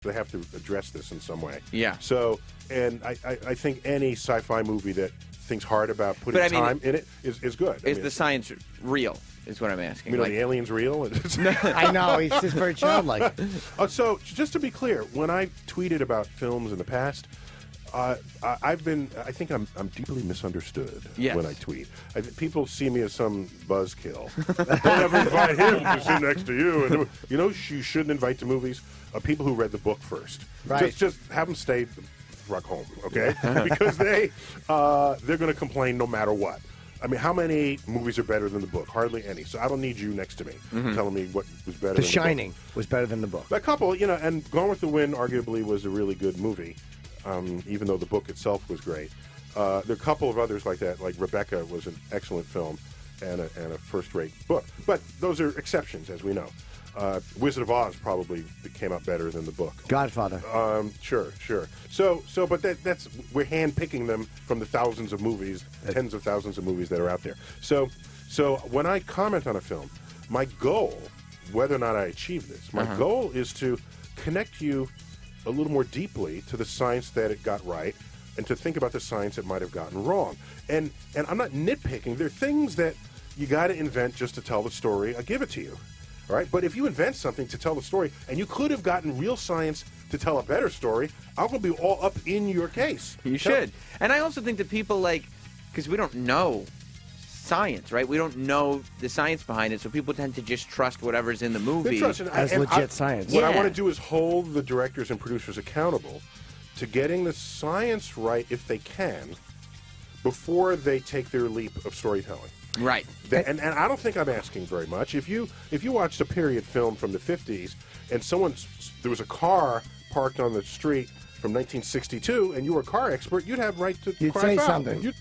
they have to address this in some way. Yeah. So, and I think any sci-fi movie that thinks hard about putting time in it is good. Is the science real? Is what I'm asking. You know, the alien's real? I know, he's just very childlike. So, just to be clear, when I tweeted about films in the past, I think I'm deeply misunderstood when I tweet. People see me as some buzzkill. Don't ever invite him to sit next to you. And you know, you shouldn't invite to movies people who read the book first. Right. Just have them stay the fuck home, okay? Because they're going to complain no matter what. I mean, how many movies are better than the book? Hardly any. So I don't need you next to me telling me what was better than the book. The Shining was better than the book. A couple, you know, and Gone with the Wind arguably was a really good movie, even though the book itself was great. There are a couple of others like that, like Rebecca was an excellent film and a first-rate book. But those are exceptions, as we know. Wizard of Oz probably came out better than the book. Godfather. Sure. So, but that's we're handpicking them from the thousands of movies, tens of thousands of movies that are out there. So when I comment on a film, my goal, whether or not I achieve this, my goal is to connect you a little more deeply to the science that it got right, and to think about the science it might have gotten wrong. And I'm not nitpicking. There are things that you got to invent just to tell the story. I give it to you. All right, but if you invent something to tell the story, and you could have gotten real science to tell a better story, I'm going to be all up in your case. You should. And I also think that people because we don't know science, right? We don't know the science behind it, so people tend to just trust whatever's in the movie as legit science. What I want to do is hold the directors and producers accountable to getting the science right, if they can, before they take their leap of storytelling. Right. And I don't think I'm asking very much. If you watched a period film from the 50s and there was a car parked on the street from 1962 and you were a car expert, you'd have right to You'd cry say foul. something.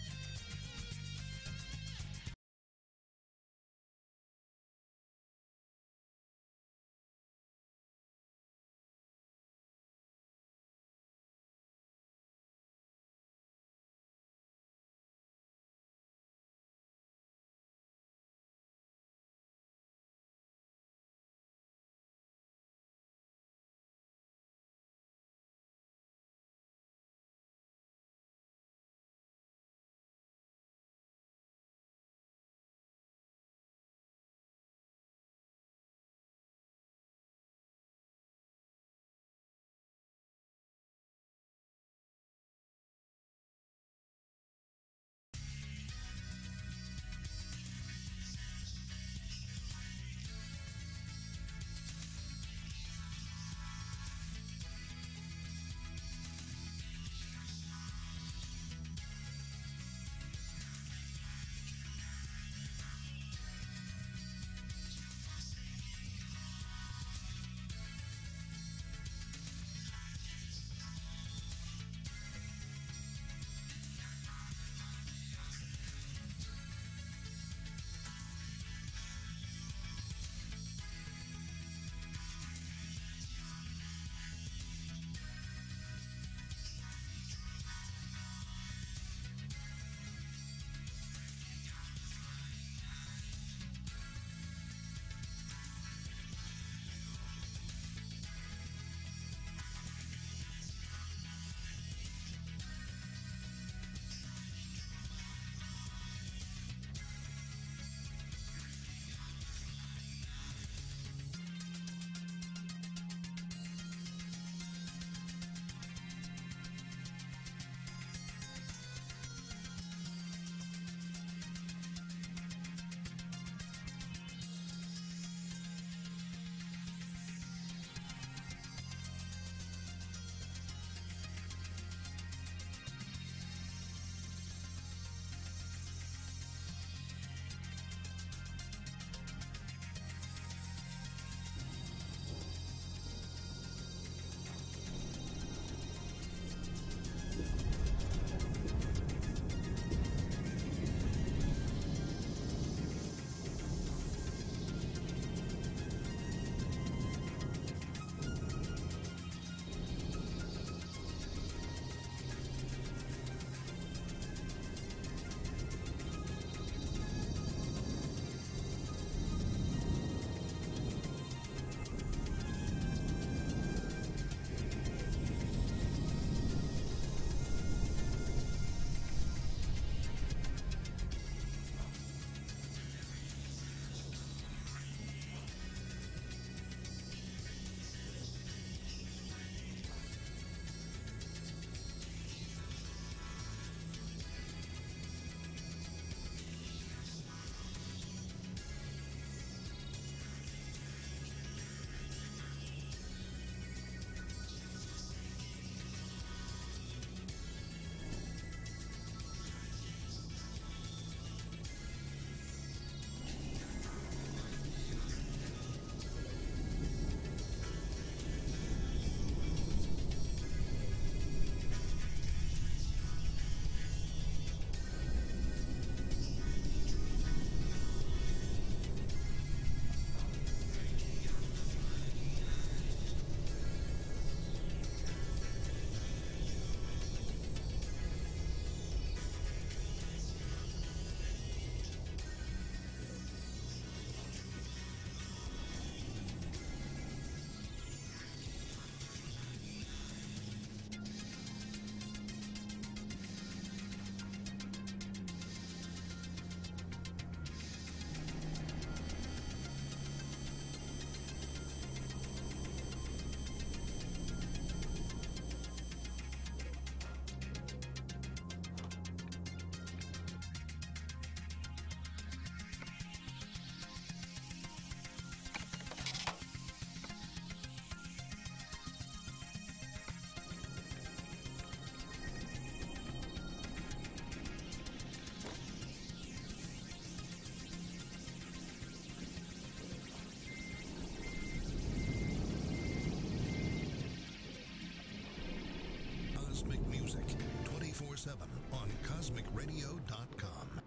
Cosmic Music 24/7 on CosmicRadio.com.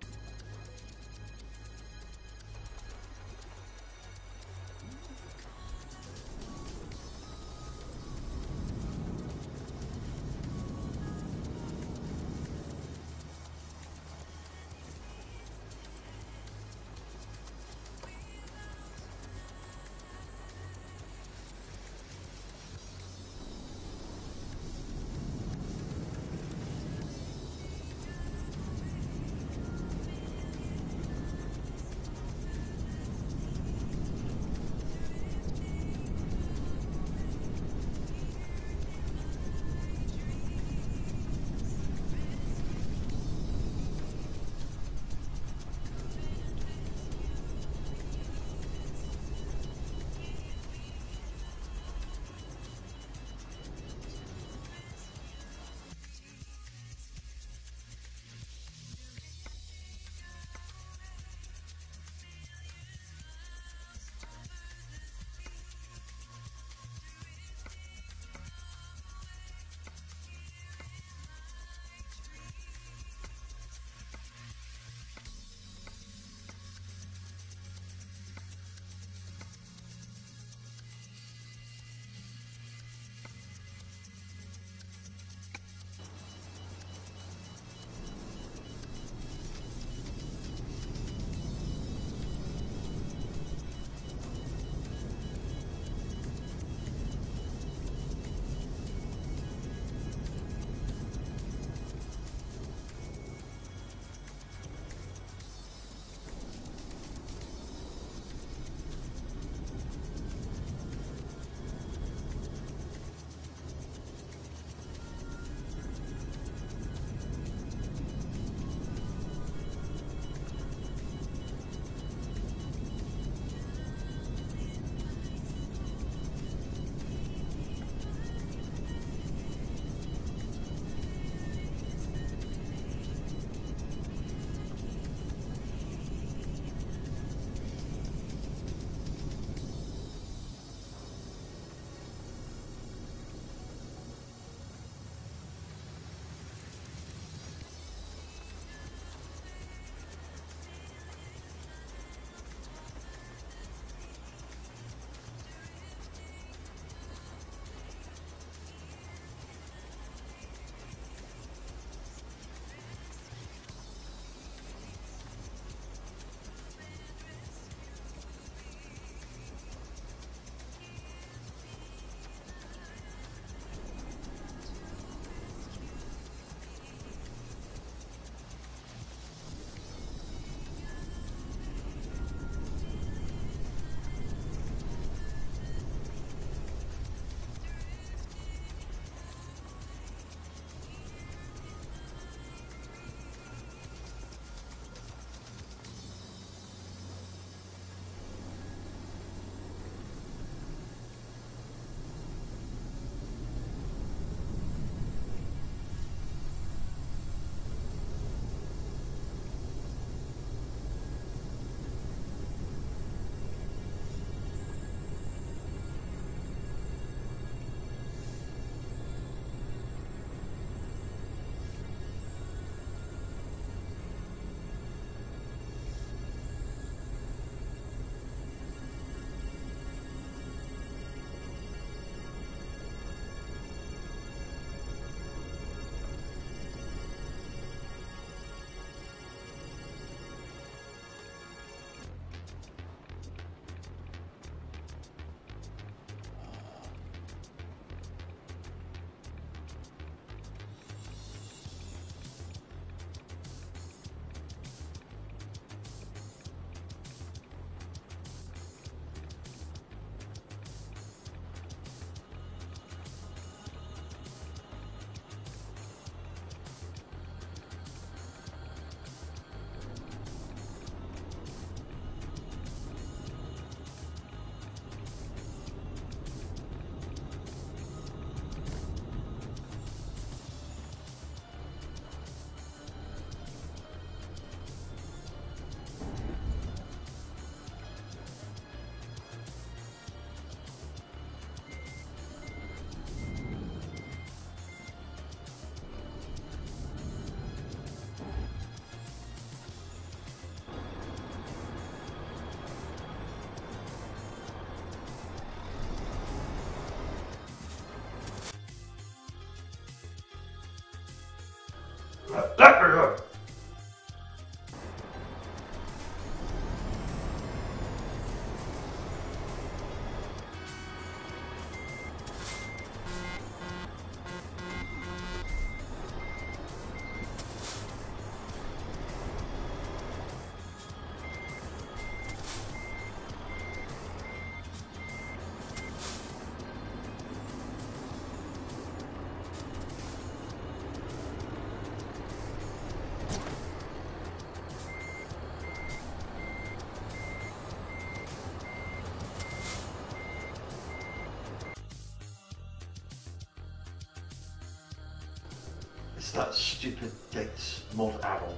It's that stupid Dick's mod add-on.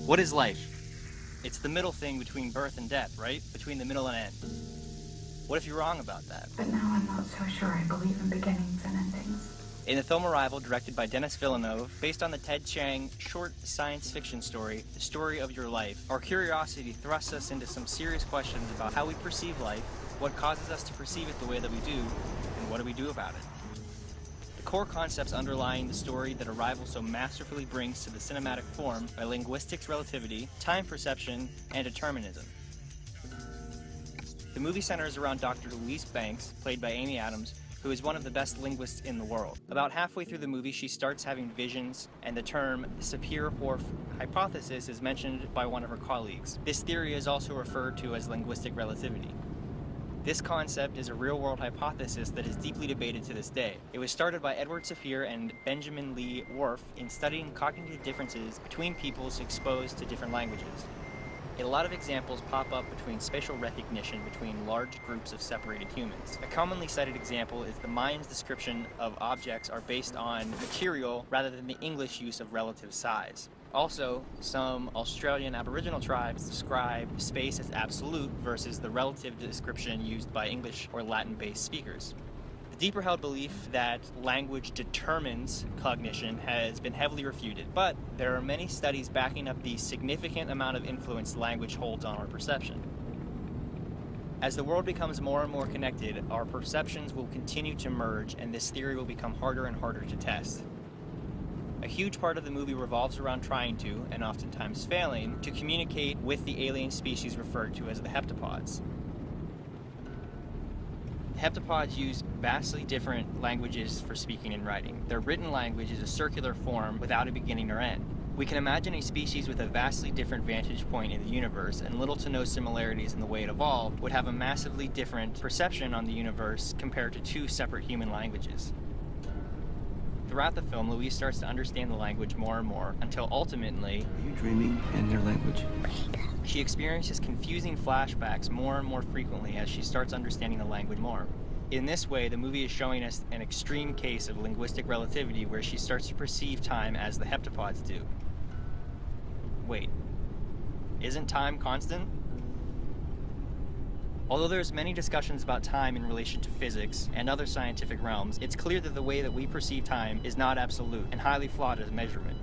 What is life? It's the middle thing between birth and death, right? Between the middle and end. What if you're wrong about that? But now I'm not so sure I believe in beginnings and endings. In the film Arrival, directed by Denis Villeneuve, based on the Ted Chiang short science fiction story, The Story of Your Life, our curiosity thrusts us into some serious questions about how we perceive life, what causes us to perceive it the way that we do, and what do we do about it. The core concepts underlying the story that Arrival so masterfully brings to the cinematic form are linguistics relativity, time perception, and determinism. The movie centers around Dr. Louise Banks, played by Amy Adams, who is one of the best linguists in the world. About halfway through the movie, she starts having visions, and the term Sapir-Whorf hypothesis is mentioned by one of her colleagues. This theory is also referred to as linguistic relativity. This concept is a real-world hypothesis that is deeply debated to this day. It was started by Edward Sapir and Benjamin Lee Whorf in studying cognitive differences between peoples exposed to different languages. A lot of examples pop up between spatial recognition between large groups of separated humans. A commonly cited example is the Mayans' description of objects are based on material rather than the English use of relative size. Also, some Australian Aboriginal tribes describe space as absolute versus the relative description used by English or Latin-based speakers. The deeper held belief that language determines cognition has been heavily refuted, but there are many studies backing up the significant amount of influence language holds on our perception. As the world becomes more and more connected, our perceptions will continue to merge, and this theory will become harder and harder to test. A huge part of the movie revolves around trying to, and oftentimes failing, to communicate with the alien species referred to as the heptapods. Heptapods use vastly different languages for speaking and writing. Their written language is a circular form without a beginning or end. We can imagine a species with a vastly different vantage point in the universe and little to no similarities in the way it evolved would have a massively different perception on the universe compared to two separate human languages. Throughout the film, Louise starts to understand the language more and more until ultimately, Are you dreaming in their language? she experiences confusing flashbacks more and more frequently as she starts understanding the language more. In this way, the movie is showing us an extreme case of linguistic relativity where she starts to perceive time as the heptapods do. Wait, isn't time constant? Although there's many discussions about time in relation to physics and other scientific realms, it's clear that the way that we perceive time is not absolute and highly flawed as a measurement.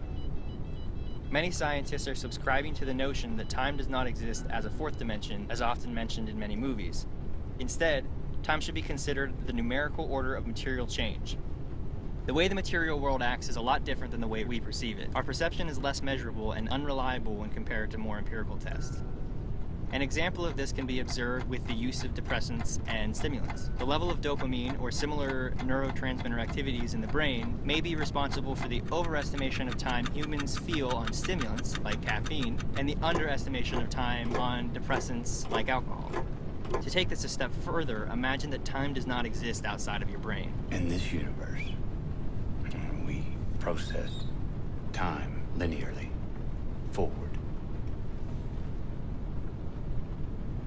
Many scientists are subscribing to the notion that time does not exist as a fourth dimension, as often mentioned in many movies. Instead, time should be considered the numerical order of material change. The way the material world acts is a lot different than the way we perceive it. Our perception is less measurable and unreliable when compared to more empirical tests. An example of this can be observed with the use of depressants and stimulants. The level of dopamine or similar neurotransmitter activities in the brain may be responsible for the overestimation of time humans feel on stimulants, like caffeine, and the underestimation of time on depressants, like alcohol. To take this a step further, imagine that time does not exist outside of your brain. In this universe, we process time linearly, forward.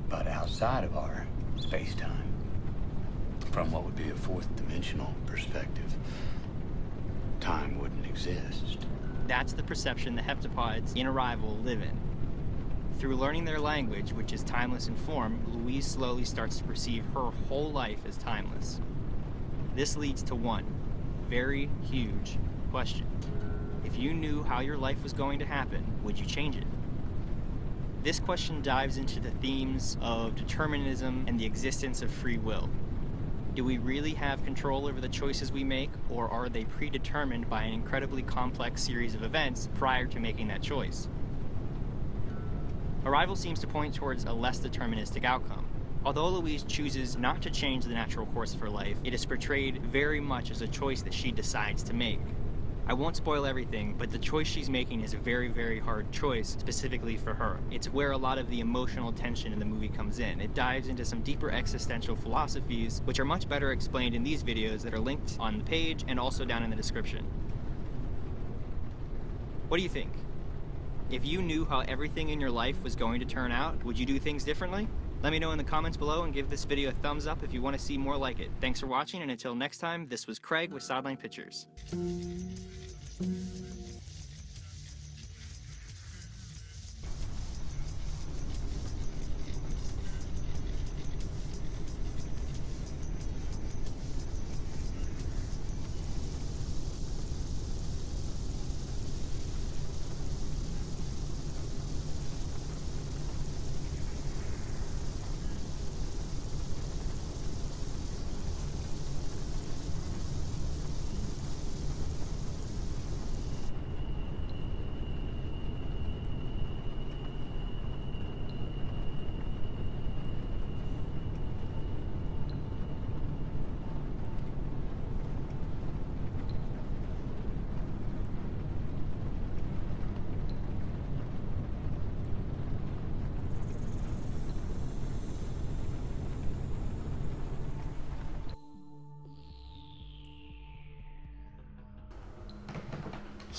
But outside of our space-time, from what would be a fourth dimensional perspective, time wouldn't exist. That's the perception the heptapods in Arrival live in. Through learning their language, which is timeless in form, Louise slowly starts to perceive her whole life as timeless. This leads to one very huge question. If you knew how your life was going to happen, would you change it? This question dives into the themes of determinism and the existence of free will. Do we really have control over the choices we make, or are they predetermined by an incredibly complex series of events prior to making that choice? Arrival seems to point towards a less deterministic outcome. Although Louise chooses not to change the natural course of her life, it is portrayed very much as a choice that she decides to make. I won't spoil everything, but the choice she's making is a very, very hard choice specifically for her. It's where a lot of the emotional tension in the movie comes in. It dives into some deeper existential philosophies, which are much better explained in these videos that are linked on the page and also down in the description. What do you think? If you knew how everything in your life was going to turn out, would you do things differently? Let me know in the comments below and give this video a thumbs up if you want to see more like it. Thanks for watching, and until next time, this was Craig with Sideline Pictures.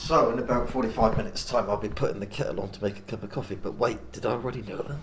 So, in about 45 minutes' time, I'll be putting the kettle on to make a cup of coffee. But wait, did I already know that?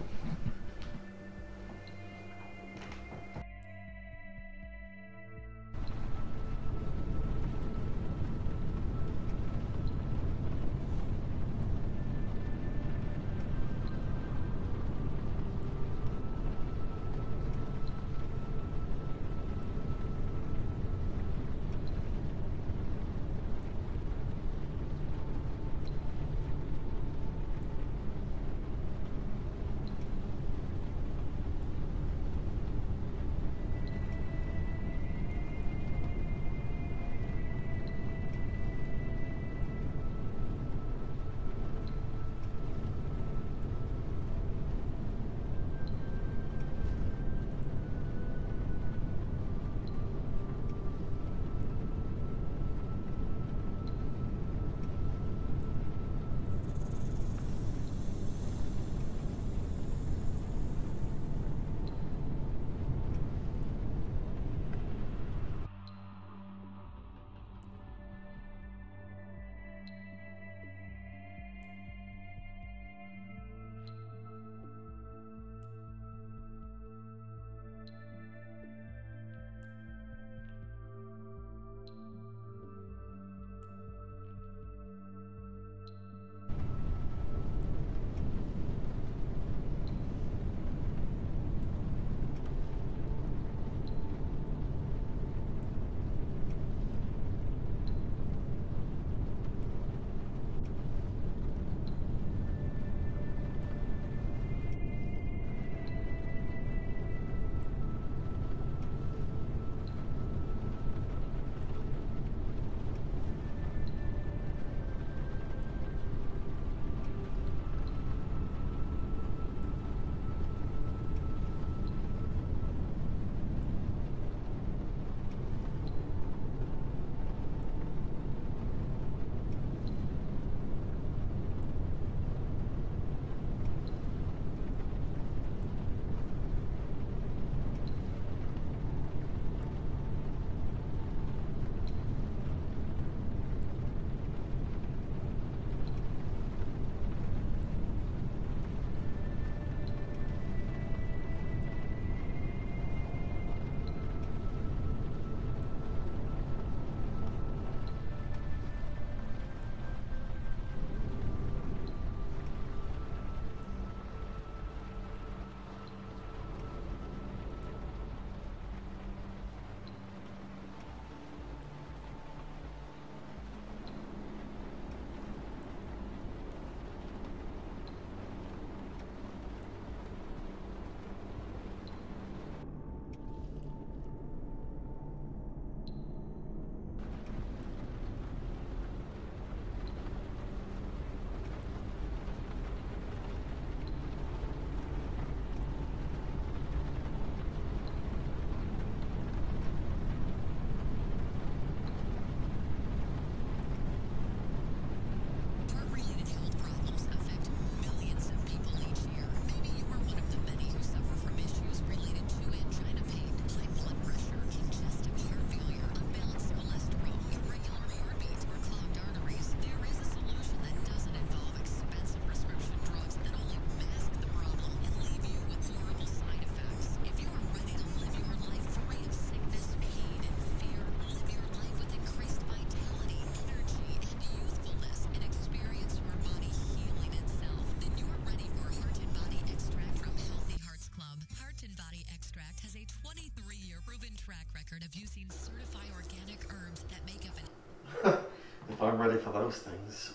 Martin Body Extract has a 23-year proven track record of using certified organic herbs that make up an... If I'm ready for those things,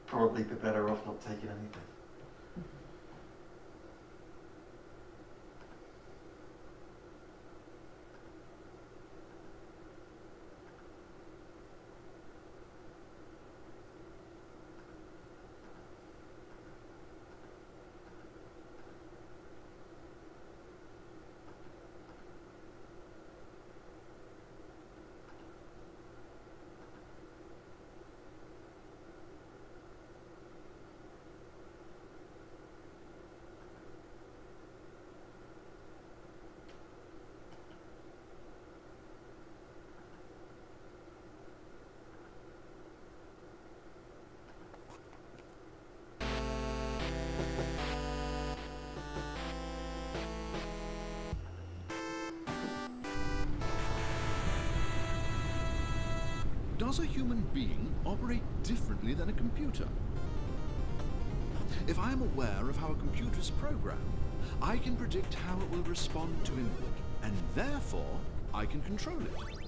probably be better off not taking anything. Does a human being operate differently than a computer? If I am aware of how a computer is programmed, I can predict how it will respond to input, and therefore I can control it.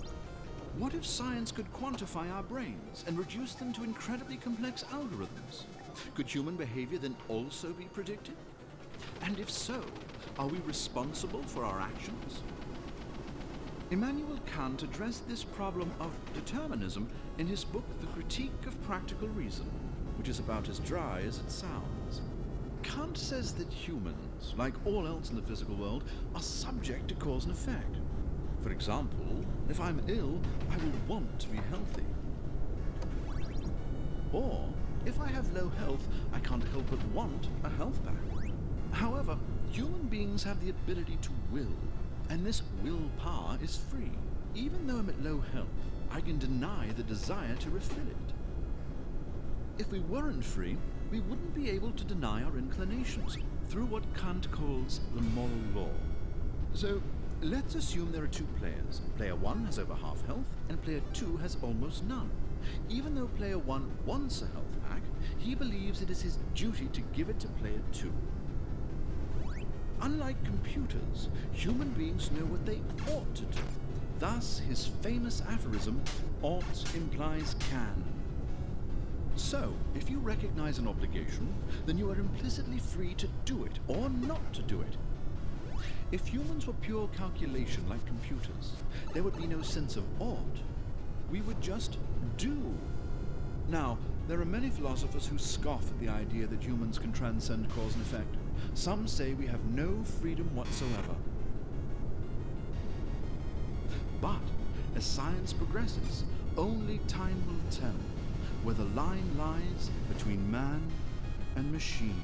What if science could quantify our brains and reduce them to incredibly complex algorithms? Could human behavior then also be predicted? And if so, are we responsible for our actions? Immanuel Kant addressed this problem of determinism in his book The Critique of Practical Reason, which is about as dry as it sounds. Kant says that humans, like all else in the physical world, are subject to cause and effect. For example, if I'm ill, I will want to be healthy. Or, if I have low health, I can't help but want a health pack. However, human beings have the ability to will, and this willpower is free. Even though I'm at low health, I can deny the desire to refill it. If we weren't free, we wouldn't be able to deny our inclinations through what Kant calls the moral law. So, let's assume there are two players. Player 1 has over half health, and player 2 has almost none. Even though player 1 wants a health pack, he believes it is his duty to give it to player 2. Unlike computers, human beings know what they ought to do. Thus, his famous aphorism, ought implies can. So, if you recognize an obligation, then you are implicitly free to do it or not to do it. If humans were pure calculation like computers, there would be no sense of ought. We would just do. Now, there are many philosophers who scoff at the idea that humans can transcend cause and effect. Some say we have no freedom whatsoever. But, as science progresses, only time will tell where the line lies between man and machine.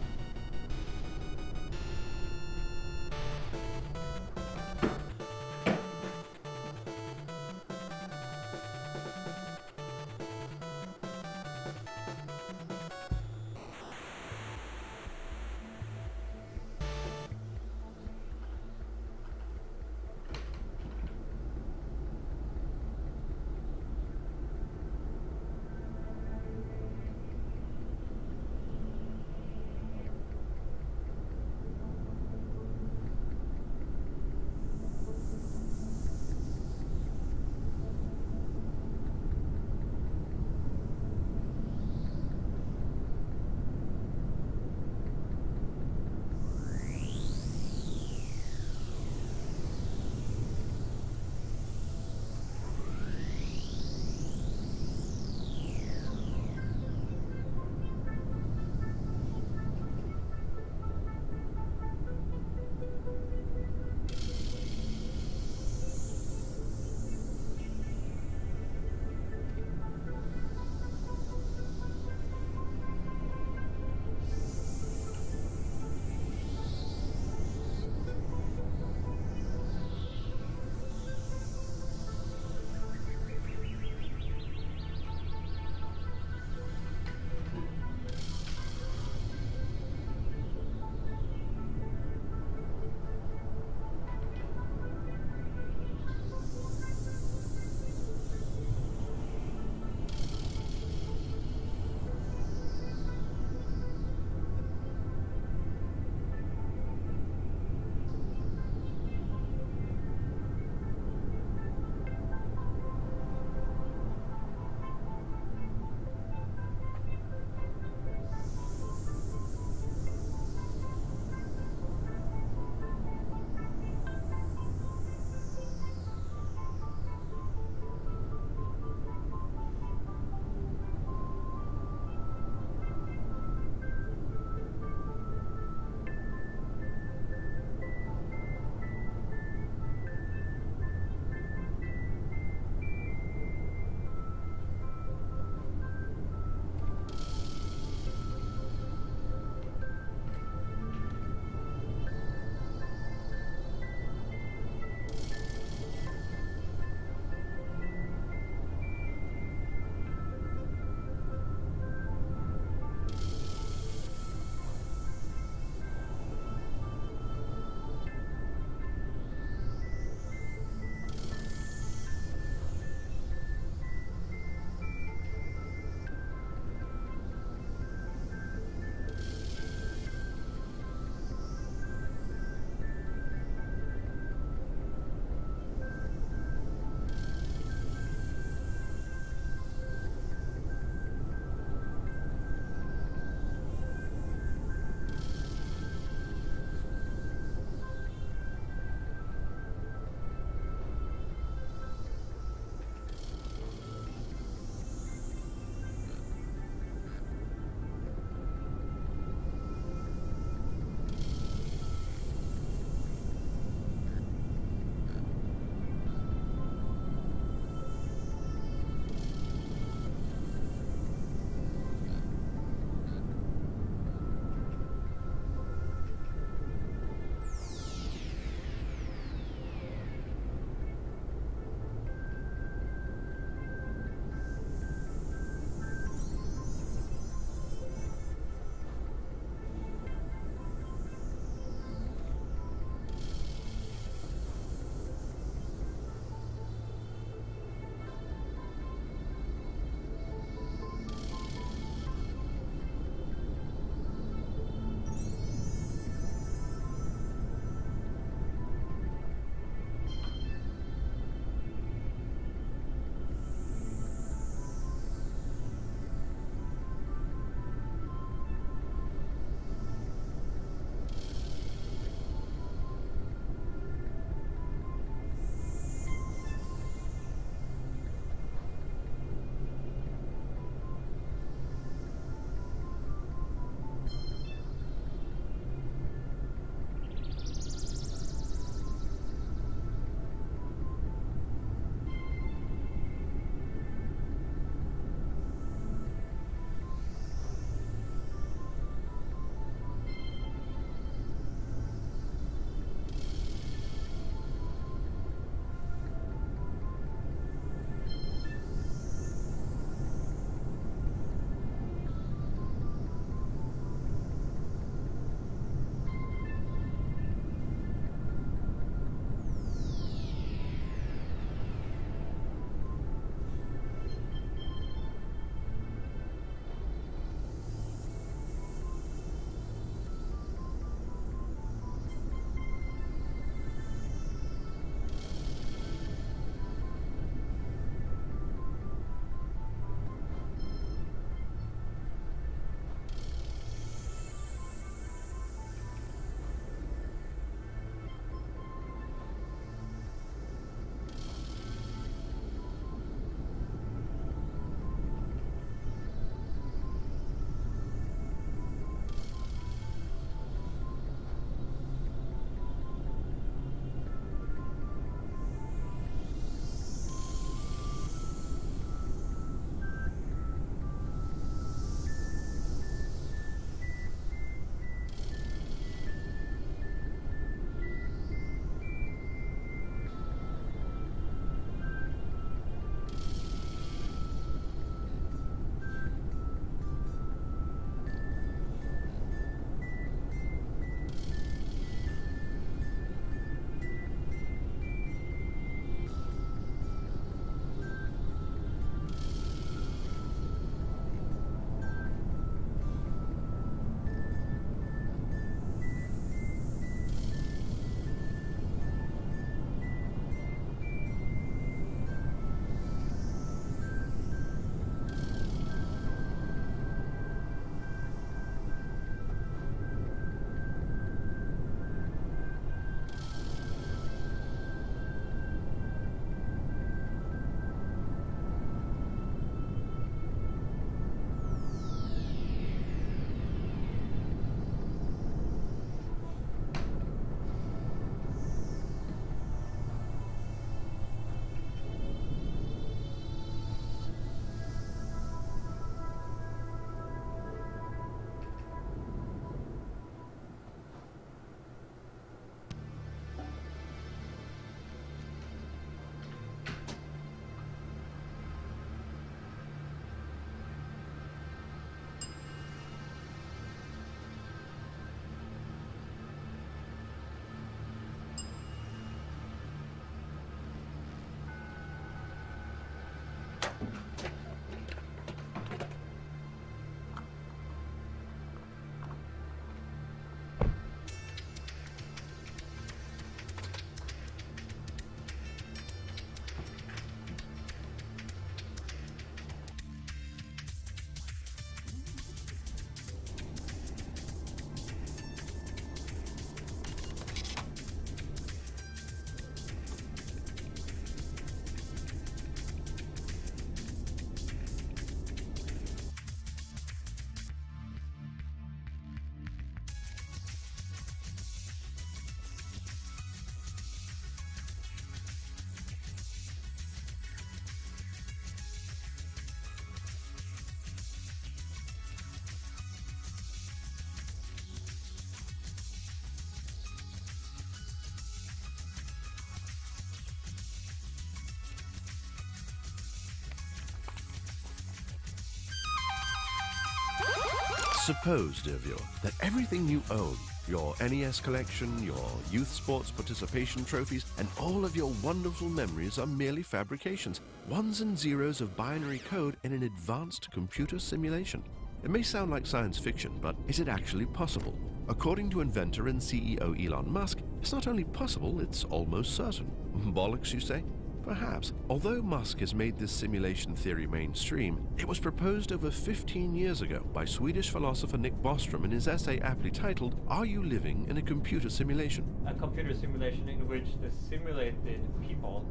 Suppose, dear viewer, that everything you own, your NES collection, your youth sports participation trophies, and all of your wonderful memories are merely fabrications, ones and zeros of binary code in an advanced computer simulation. It may sound like science fiction, but is it actually possible? According to inventor and CEO Elon Musk, it's not only possible, it's almost certain. Bollocks, you say? Perhaps. Although Musk has made this simulation theory mainstream, it was proposed over 15 years ago by Swedish philosopher Nick Bostrom in his essay aptly titled, Are You Living in a Computer Simulation? A computer simulation in which the simulated people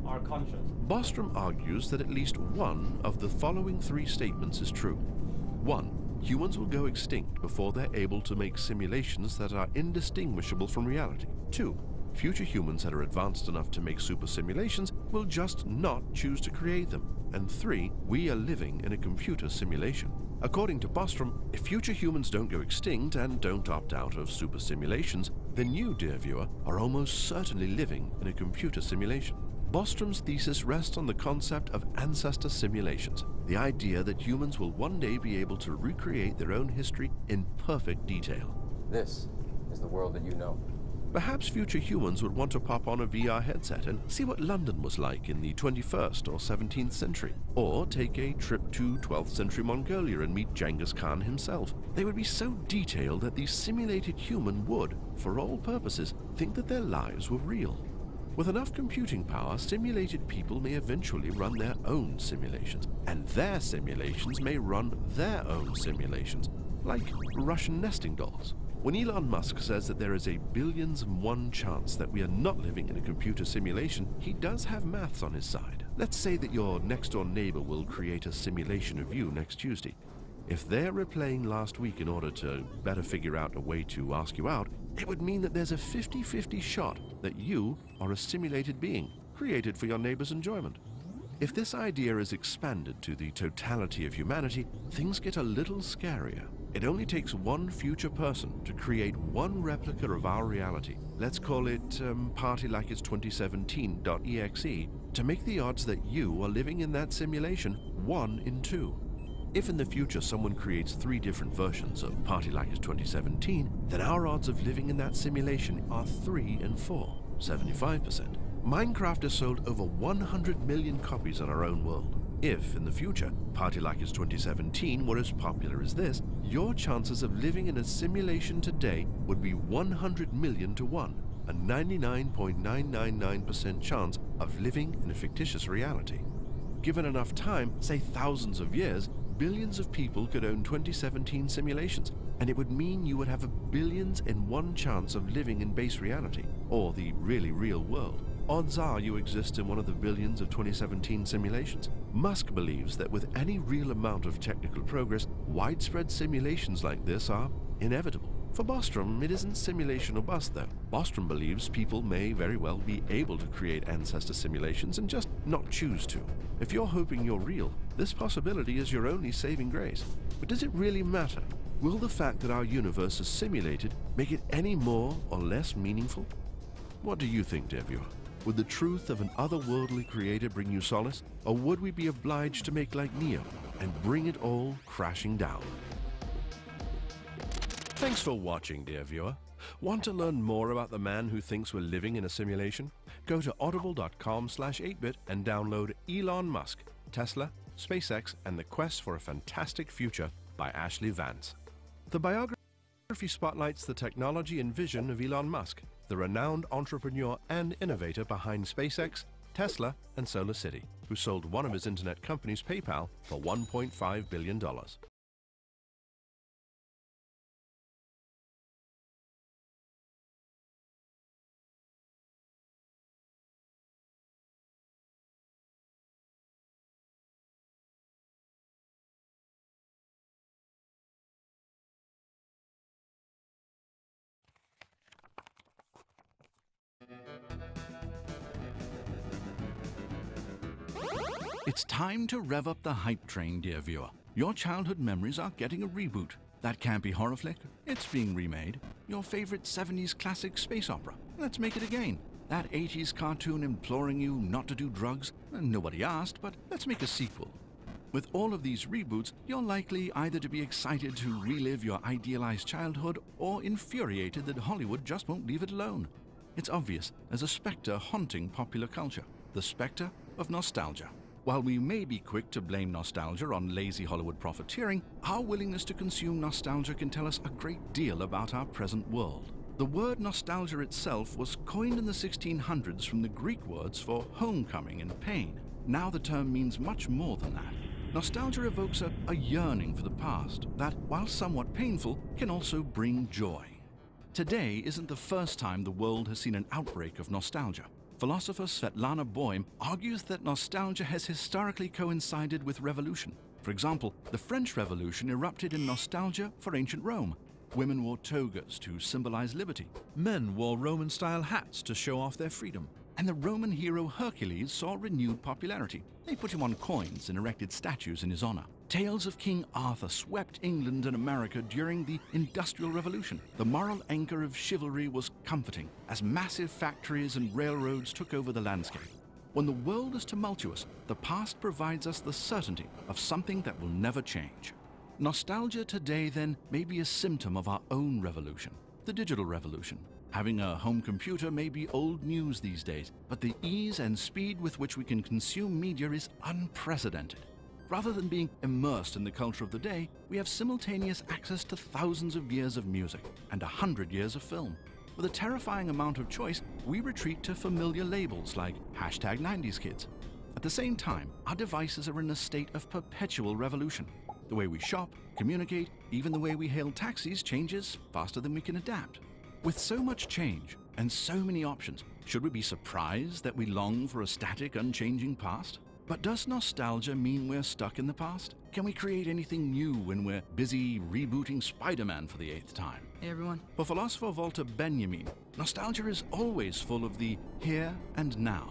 are conscious. Bostrom argues that at least one of the following three statements is true. 1. Humans will go extinct before they're able to make simulations that are indistinguishable from reality. 2. Future humans that are advanced enough to make super simulations will just not choose to create them. And 3, we are living in a computer simulation. According to Bostrom, if future humans don't go extinct and don't opt out of super simulations, then you, dear viewer, are almost certainly living in a computer simulation. Bostrom's thesis rests on the concept of ancestor simulations, the idea that humans will one day be able to recreate their own history in perfect detail. This is the world that you know. Perhaps future humans would want to pop on a VR headset and see what London was like in the 21st or 17th century, or take a trip to 12th century Mongolia and meet Genghis Khan himself. They would be so detailed that the simulated human would, for all purposes, think that their lives were real. With enough computing power, simulated people may eventually run their own simulations, and their simulations may run their own simulations, like Russian nesting dolls. When Elon Musk says that there is a billions and one chance that we are not living in a computer simulation, he does have maths on his side. Let's say that your next-door neighbor will create a simulation of you next Tuesday. If they're replaying last week in order to better figure out a way to ask you out, it would mean that there's a 50-50 shot that you are a simulated being, created for your neighbor's enjoyment. If this idea is expanded to the totality of humanity, things get a little scarier. It only takes one future person to create one replica of our reality. Let's call it Party Like It's 2017.exe to make the odds that you are living in that simulation 1 in 2. If in the future someone creates 3 different versions of Party Like It's 2017, then our odds of living in that simulation are 3 in 4, 75%. Minecraft has sold over 100 million copies in our own world. If, in the future, Party Like It's 2017 were as popular as this, your chances of living in a simulation today would be 100 million to 1, a 99.999% chance of living in a fictitious reality. Given enough time, say thousands of years, billions of people could own 2017 simulations, and it would mean you would have a billions in 1 chance of living in base reality, or the really real world. Odds are you exist in one of the billions of 2017 simulations. Musk believes that with any real amount of technical progress, widespread simulations like this are inevitable. For Bostrom, it isn't simulation or bust, though. Bostrom believes people may very well be able to create ancestor simulations and just not choose to. If you're hoping you're real, this possibility is your only saving grace. But does it really matter? Will the fact that our universe is simulated make it any more or less meaningful? What do you think, dear viewer? Would the truth of an otherworldly creator bring you solace, or would we be obliged to make like Neo and bring it all crashing down? Thanks for watching, dear viewer. Want to learn more about the man who thinks we're living in a simulation? Go to audible.com/8bit and download Elon Musk, Tesla, SpaceX, and the Quest for a Fantastic Future by Ashley Vance. The biography spotlights the technology and vision of Elon Musk, the renowned entrepreneur and innovator behind SpaceX, Tesla, and SolarCity, who sold one of his internet companies, PayPal, for $1.5 billion. It's time to rev up the hype train, dear viewer. Your childhood memories are getting a reboot. That campy horror flick, it's being remade. Your favorite 70s classic space opera, let's make it again. That 80s cartoon imploring you not to do drugs, nobody asked, but let's make a sequel. With all of these reboots, you're likely either to be excited to relive your idealized childhood or infuriated that Hollywood just won't leave it alone. It's obvious there's a specter haunting popular culture, the specter of nostalgia. While we may be quick to blame nostalgia on lazy Hollywood profiteering, our willingness to consume nostalgia can tell us a great deal about our present world. The word nostalgia itself was coined in the 1600s from the Greek words for homecoming and pain. Now the term means much more than that. Nostalgia evokes a yearning for the past that, while somewhat painful, can also bring joy. Today isn't the first time the world has seen an outbreak of nostalgia. Philosopher Svetlana Boym argues that nostalgia has historically coincided with revolution. For example, the French Revolution erupted in nostalgia for ancient Rome. Women wore togas to symbolize liberty. Men wore Roman-style hats to show off their freedom. And the Roman hero Hercules saw renewed popularity. They put him on coins and erected statues in his honor. Tales of King Arthur swept England and America during the Industrial Revolution. The moral anchor of chivalry was comforting as massive factories and railroads took over the landscape. When the world is tumultuous, the past provides us the certainty of something that will never change. Nostalgia today, then, may be a symptom of our own revolution, the digital revolution. Having a home computer may be old news these days, but the ease and speed with which we can consume media is unprecedented. Rather than being immersed in the culture of the day, we have simultaneous access to thousands of years of music and 100 years of film. With a terrifying amount of choice, we retreat to familiar labels like #90SKids. At the same time, our devices are in a state of perpetual revolution. The way we shop, communicate, even the way we hail taxis changes faster than we can adapt. With so much change and so many options, should we be surprised that we long for a static, unchanging past? But does nostalgia mean we're stuck in the past? Can we create anything new when we're busy rebooting Spider-Man for the 8th time? Hey everyone. For philosopher Walter Benjamin, nostalgia is always full of the here and now.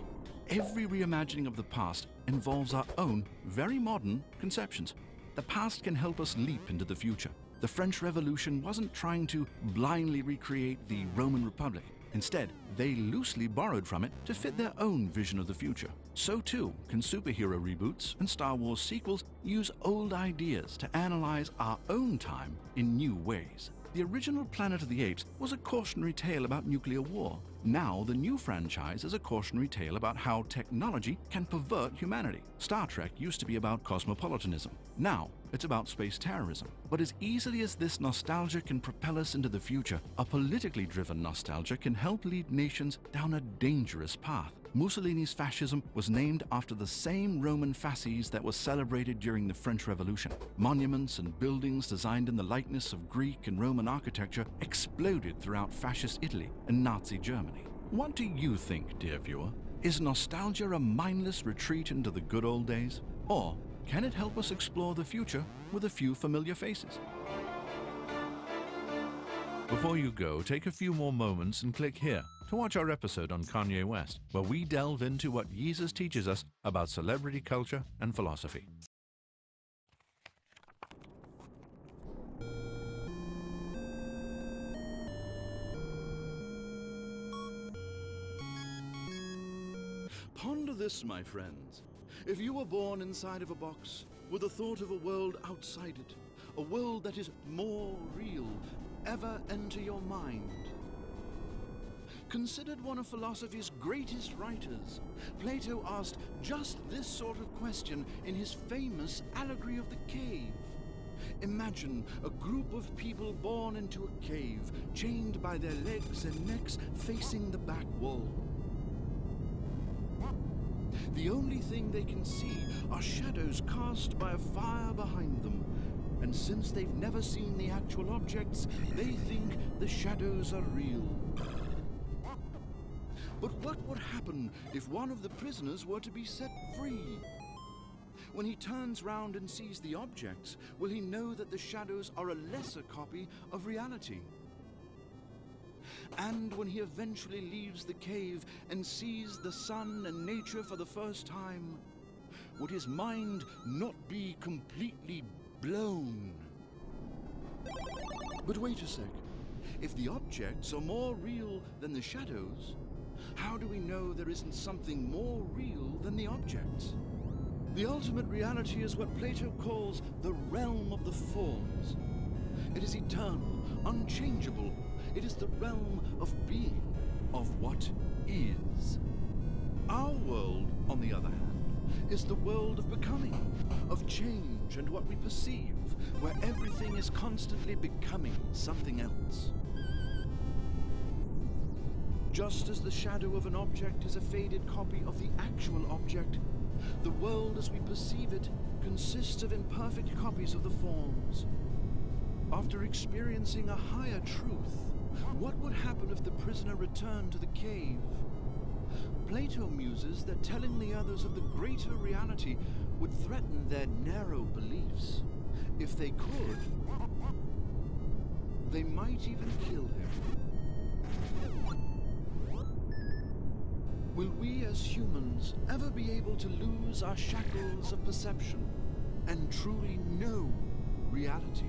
Every reimagining of the past involves our own, very modern conceptions. The past can help us leap into the future. The French Revolution wasn't trying to blindly recreate the Roman Republic. Instead, they loosely borrowed from it to fit their own vision of the future. So too can superhero reboots and Star Wars sequels use old ideas to analyze our own time in new ways. The original Planet of the Apes was a cautionary tale about nuclear war. Now, the new franchise is a cautionary tale about how technology can pervert humanity. Star Trek used to be about cosmopolitanism. Now, it's about space terrorism. But as easily as this nostalgia can propel us into the future, a politically driven nostalgia can help lead nations down a dangerous path. Mussolini's fascism was named after the same Roman fasces that was celebrated during the French Revolution. Monuments and buildings designed in the likeness of Greek and Roman architecture exploded throughout fascist Italy and Nazi Germany. What do you think, dear viewer? Is nostalgia a mindless retreat into the good old days? Or can it help us explore the future with a few familiar faces? Before you go, take a few more moments and click here to watch our episode on Kanye West, where we delve into what Jesus teaches us about celebrity culture and philosophy. Ponder this, my friends. If you were born inside of a box with the thought of a world outside it, a world that is more real, ever enter your mind? Considered one of philosophy's greatest writers, Plato asked just this sort of question in his famous Allegory of the Cave. Imagine a group of people born into a cave, chained by their legs and necks, facing the back wall. The only thing they can see are shadows cast by a fire behind them. And since they've never seen the actual objects, they think the shadows are real. But what would happen if one of the prisoners were to be set free? When he turns round and sees the objects, will he know that the shadows are a lesser copy of reality? And when he eventually leaves the cave and sees the sun and nature for the first time, would his mind not be completely blown? But wait a sec. If the objects are more real than the shadows, how do we know there isn't something more real than the objects? The ultimate reality is what Plato calls the realm of the forms. It is eternal, unchangeable. It is the realm of being, of what is. Our world, on the other hand, is the world of becoming, of change and what we perceive, where everything is constantly becoming something else. Just as the shadow of an object is a faded copy of the actual object, the world as we perceive it consists of imperfect copies of the forms. After experiencing a higher truth, what would happen if the prisoner returned to the cave? Plato muses that telling the others of the greater reality would threaten their narrow beliefs. If they could, they might even kill him. Will we as humans ever be able to lose our shackles of perception and truly know reality?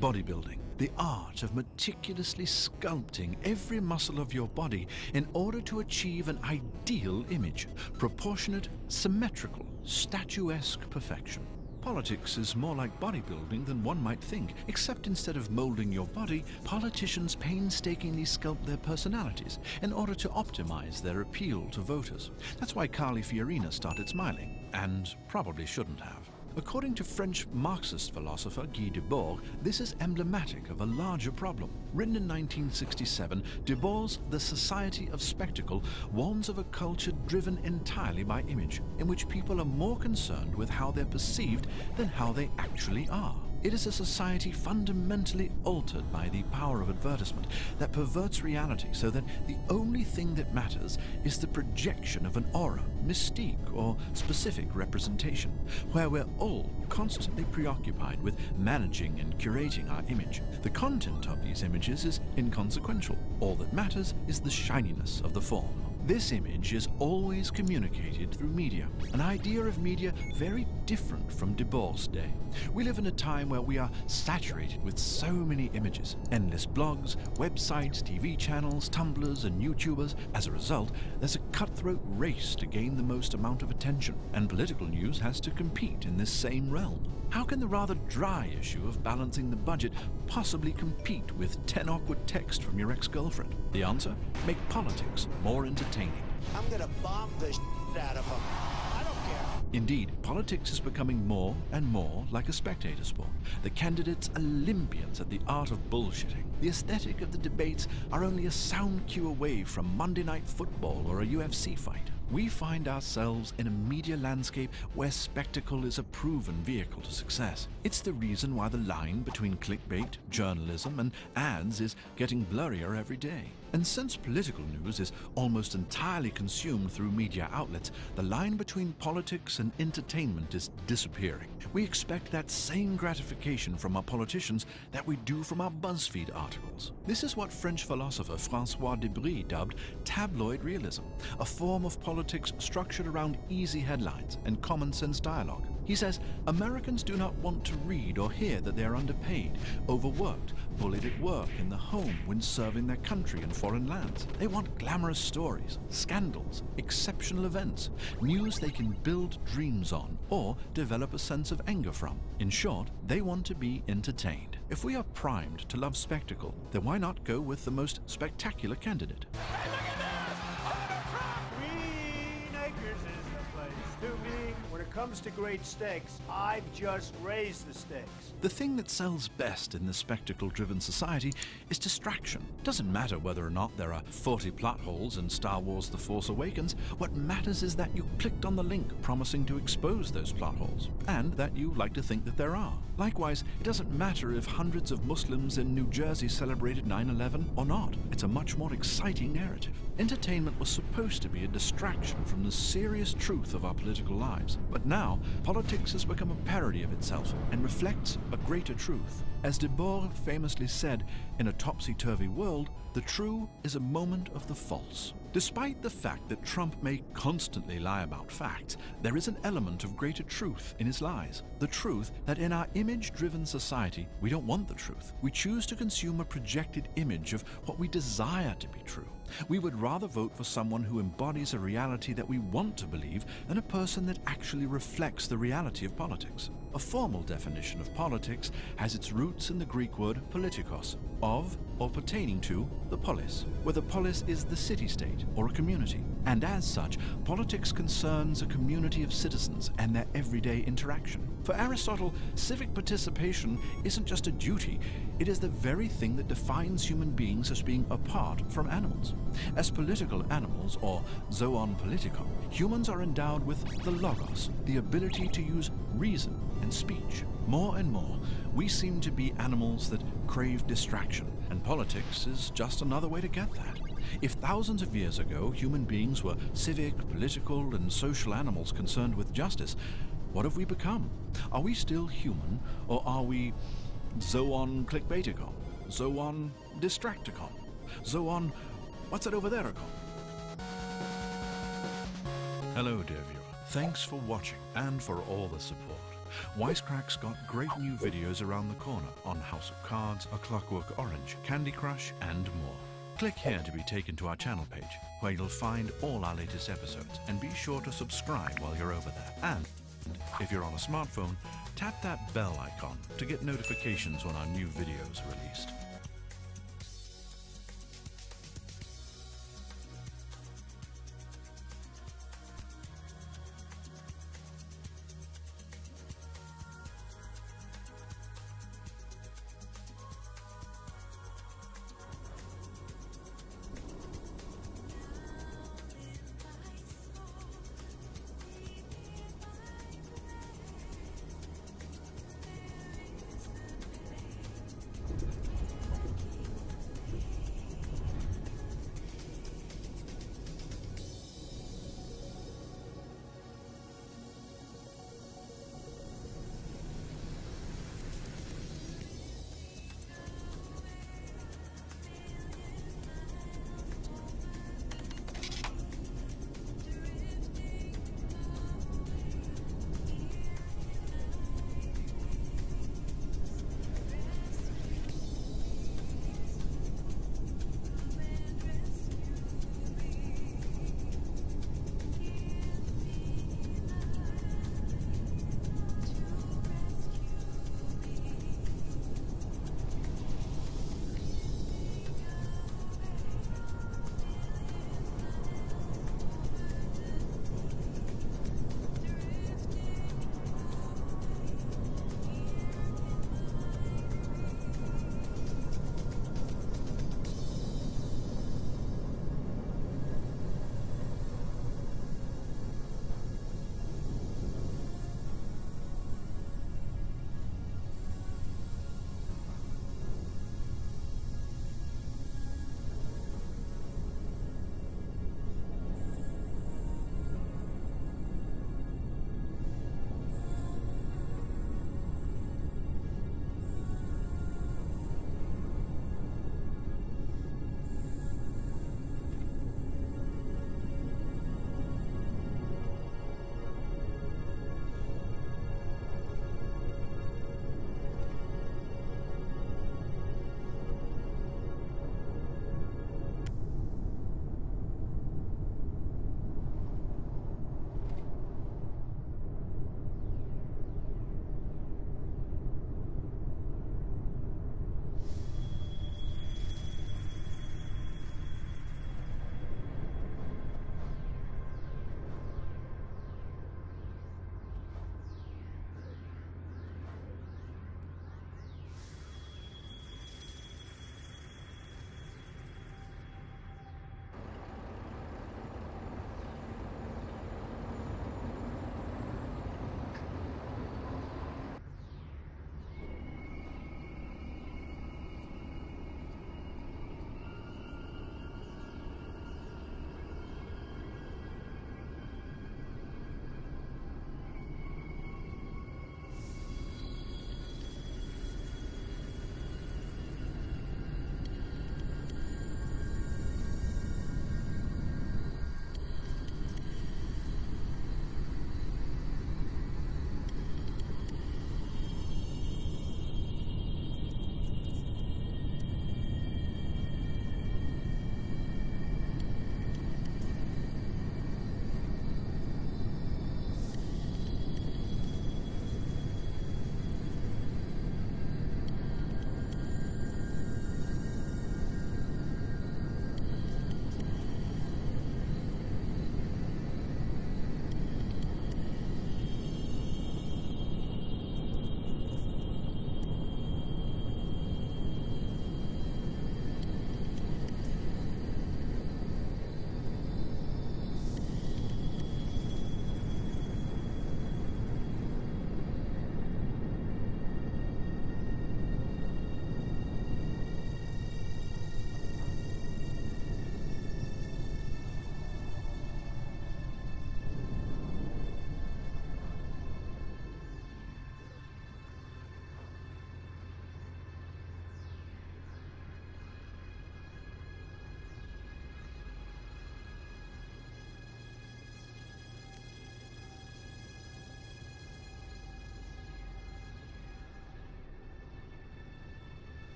Bodybuilding, the art of meticulously sculpting every muscle of your body in order to achieve an ideal image, proportionate, symmetrical, statuesque perfection. Politics is more like bodybuilding than one might think, except instead of molding your body, politicians painstakingly sculpt their personalities in order to optimize their appeal to voters. That's why Carly Fiorina started smiling, and probably shouldn't have. According to French Marxist philosopher Guy Debord, this is emblematic of a larger problem. Written in 1967, Debord's The Society of Spectacle warns of a culture driven entirely by image, in which people are more concerned with how they're perceived than how they actually are. It is a society fundamentally altered by the power of advertisement that perverts reality so that the only thing that matters is the projection of an aura, mystique, or specific representation, where we're all constantly preoccupied with managing and curating our image. The content of these images is inconsequential. All that matters is the shininess of the form. This image is always communicated through media, an idea of media very different from Debord's day. We live in a time where we are saturated with so many images, endless blogs, websites, TV channels, Tumblrs, and YouTubers. As a result, there's a cutthroat race to gain the most amount of attention, and political news has to compete in this same realm. How can the rather dry issue of balancing the budget possibly compete with 10 awkward texts from your ex-girlfriend? The answer? Make politics more entertaining. I'm gonna bomb the shit out of them. I don't care. Indeed, politics is becoming more and more like a spectator sport. The candidates are Olympians at the art of bullshitting. The aesthetic of the debates are only a sound cue away from Monday Night Football or a UFC fight. We find ourselves in a media landscape where spectacle is a proven vehicle to success. It's the reason why the line between clickbait, journalism, and ads is getting blurrier every day. And since political news is almost entirely consumed through media outlets, the line between politics and entertainment is disappearing. We expect that same gratification from our politicians that we do from our BuzzFeed articles. This is what French philosopher François Debré dubbed tabloid realism, a form of politics structured around easy headlines and common-sense dialogue. He says Americans do not want to read or hear that they are underpaid, overworked, bullied at work, in the home, when serving their country in foreign lands. They want glamorous stories, scandals, exceptional events, news they can build dreams on or develop a sense of anger from. In short, they want to be entertained. If we are primed to love spectacle, then why not go with the most spectacular candidate? Hey, look at this! Green Acres is the place to be. When it comes to great steaks, I've just raised the stakes. The thing that sells best in this spectacle-driven society is distraction. It doesn't matter whether or not there are 40 plot holes in Star Wars The Force Awakens. What matters is that you clicked on the link promising to expose those plot holes, and that you like to think that there are. Likewise, it doesn't matter if hundreds of Muslims in New Jersey celebrated 9/11 or not. It's a much more exciting narrative. Entertainment was supposed to be a distraction from the serious truth of our political lives. But now, politics has become a parody of itself and reflects a greater truth. As Debord famously said, in a topsy-turvy world, the true is a moment of the false. Despite the fact that Trump may constantly lie about facts, there is an element of greater truth in his lies. The truth that in our image-driven society, we don't want the truth. We choose to consume a projected image of what we desire to be true. We would rather vote for someone who embodies a reality that we want to believe than a person that actually reflects the reality of politics. A formal definition of politics has its roots in the Greek word politikos, of or pertaining to the polis, where the polis is the city-state or a community. And as such, politics concerns a community of citizens and their everyday interaction. For Aristotle, civic participation isn't just a duty, it is the very thing that defines human beings as being apart from animals. As political animals, or zoon politikon, humans are endowed with the logos, the ability to use reason and speech. More and more, we seem to be animals that crave distraction, and politics is just another way to get that. If thousands of years ago human beings were civic, political, and social animals concerned with justice, what have we become? Are we still human, or are we zoon clickbaiticon, zoon distracticon, zoon what's it over there? Hello, dear viewer. Thanks for watching and for all the support. Wisecrack's got great new videos around the corner on House of Cards, A Clockwork Orange, Candy Crush, and more. Click here to be taken to our channel page, where you'll find all our latest episodes, and be sure to subscribe while you're over there. And if you're on a smartphone, tap that bell icon to get notifications when our new videos are released.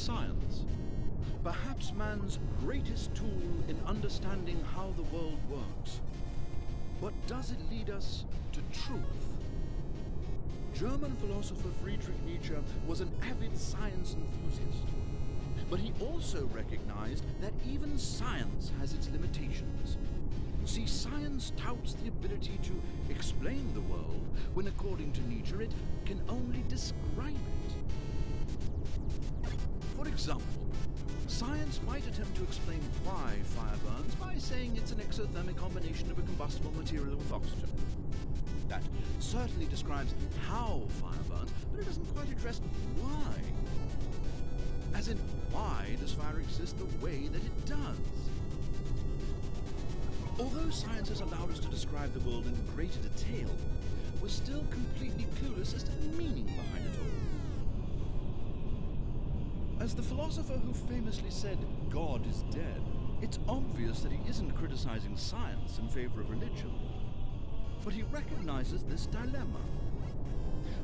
science. Perhaps man's greatest tool in understanding how the world works. But does it lead us to truth? German philosopher Friedrich Nietzsche was an avid science enthusiast. But he also recognized that even science has its limitations. See, science touts the ability to explain the world when, according to Nietzsche, it can only describe it. For example, science might attempt to explain why fire burns by saying it's an exothermic combination of a combustible material with oxygen. That certainly describes how fire burns, but it doesn't quite address why. As in, why does fire exist the way that it does? Although science has allowed us to describe the world in greater detail, we're still completely clueless as to the meaning behind it all. As the philosopher who famously said, God is dead, it's obvious that he isn't criticizing science in favor of religion. But he recognizes this dilemma.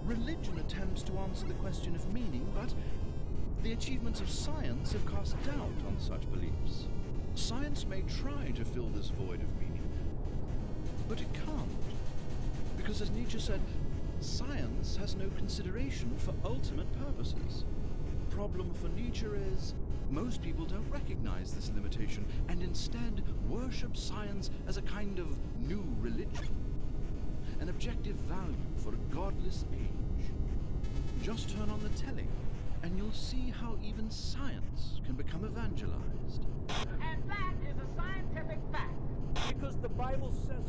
Religion attempts to answer the question of meaning, but the achievements of science have cast doubt on such beliefs. Science may try to fill this void of meaning, but it can't. Because as Nietzsche said, science has no consideration for ultimate purposes. Problem for Nietzsche is, most people don't recognize this limitation and instead worship science as a kind of new religion. An objective value for a godless age. Just turn on the telly, and you'll see how even science can become evangelized. And that is a scientific fact. Because the Bible says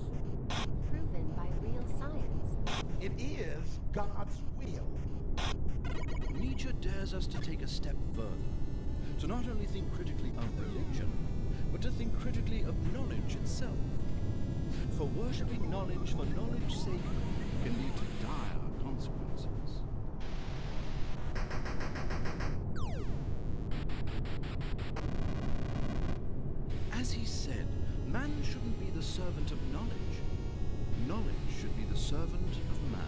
so. Proven by real science. It is God's will. Nietzsche dares us to take a step further, to not only think critically of religion, but to think critically of knowledge itself. For worshipping knowledge for knowledge's sake can lead to dire consequences. As he said, man shouldn't be the servant of knowledge. Knowledge should be the servant of man.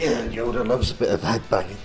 Yeah, Yoda loves a bit of headbanging.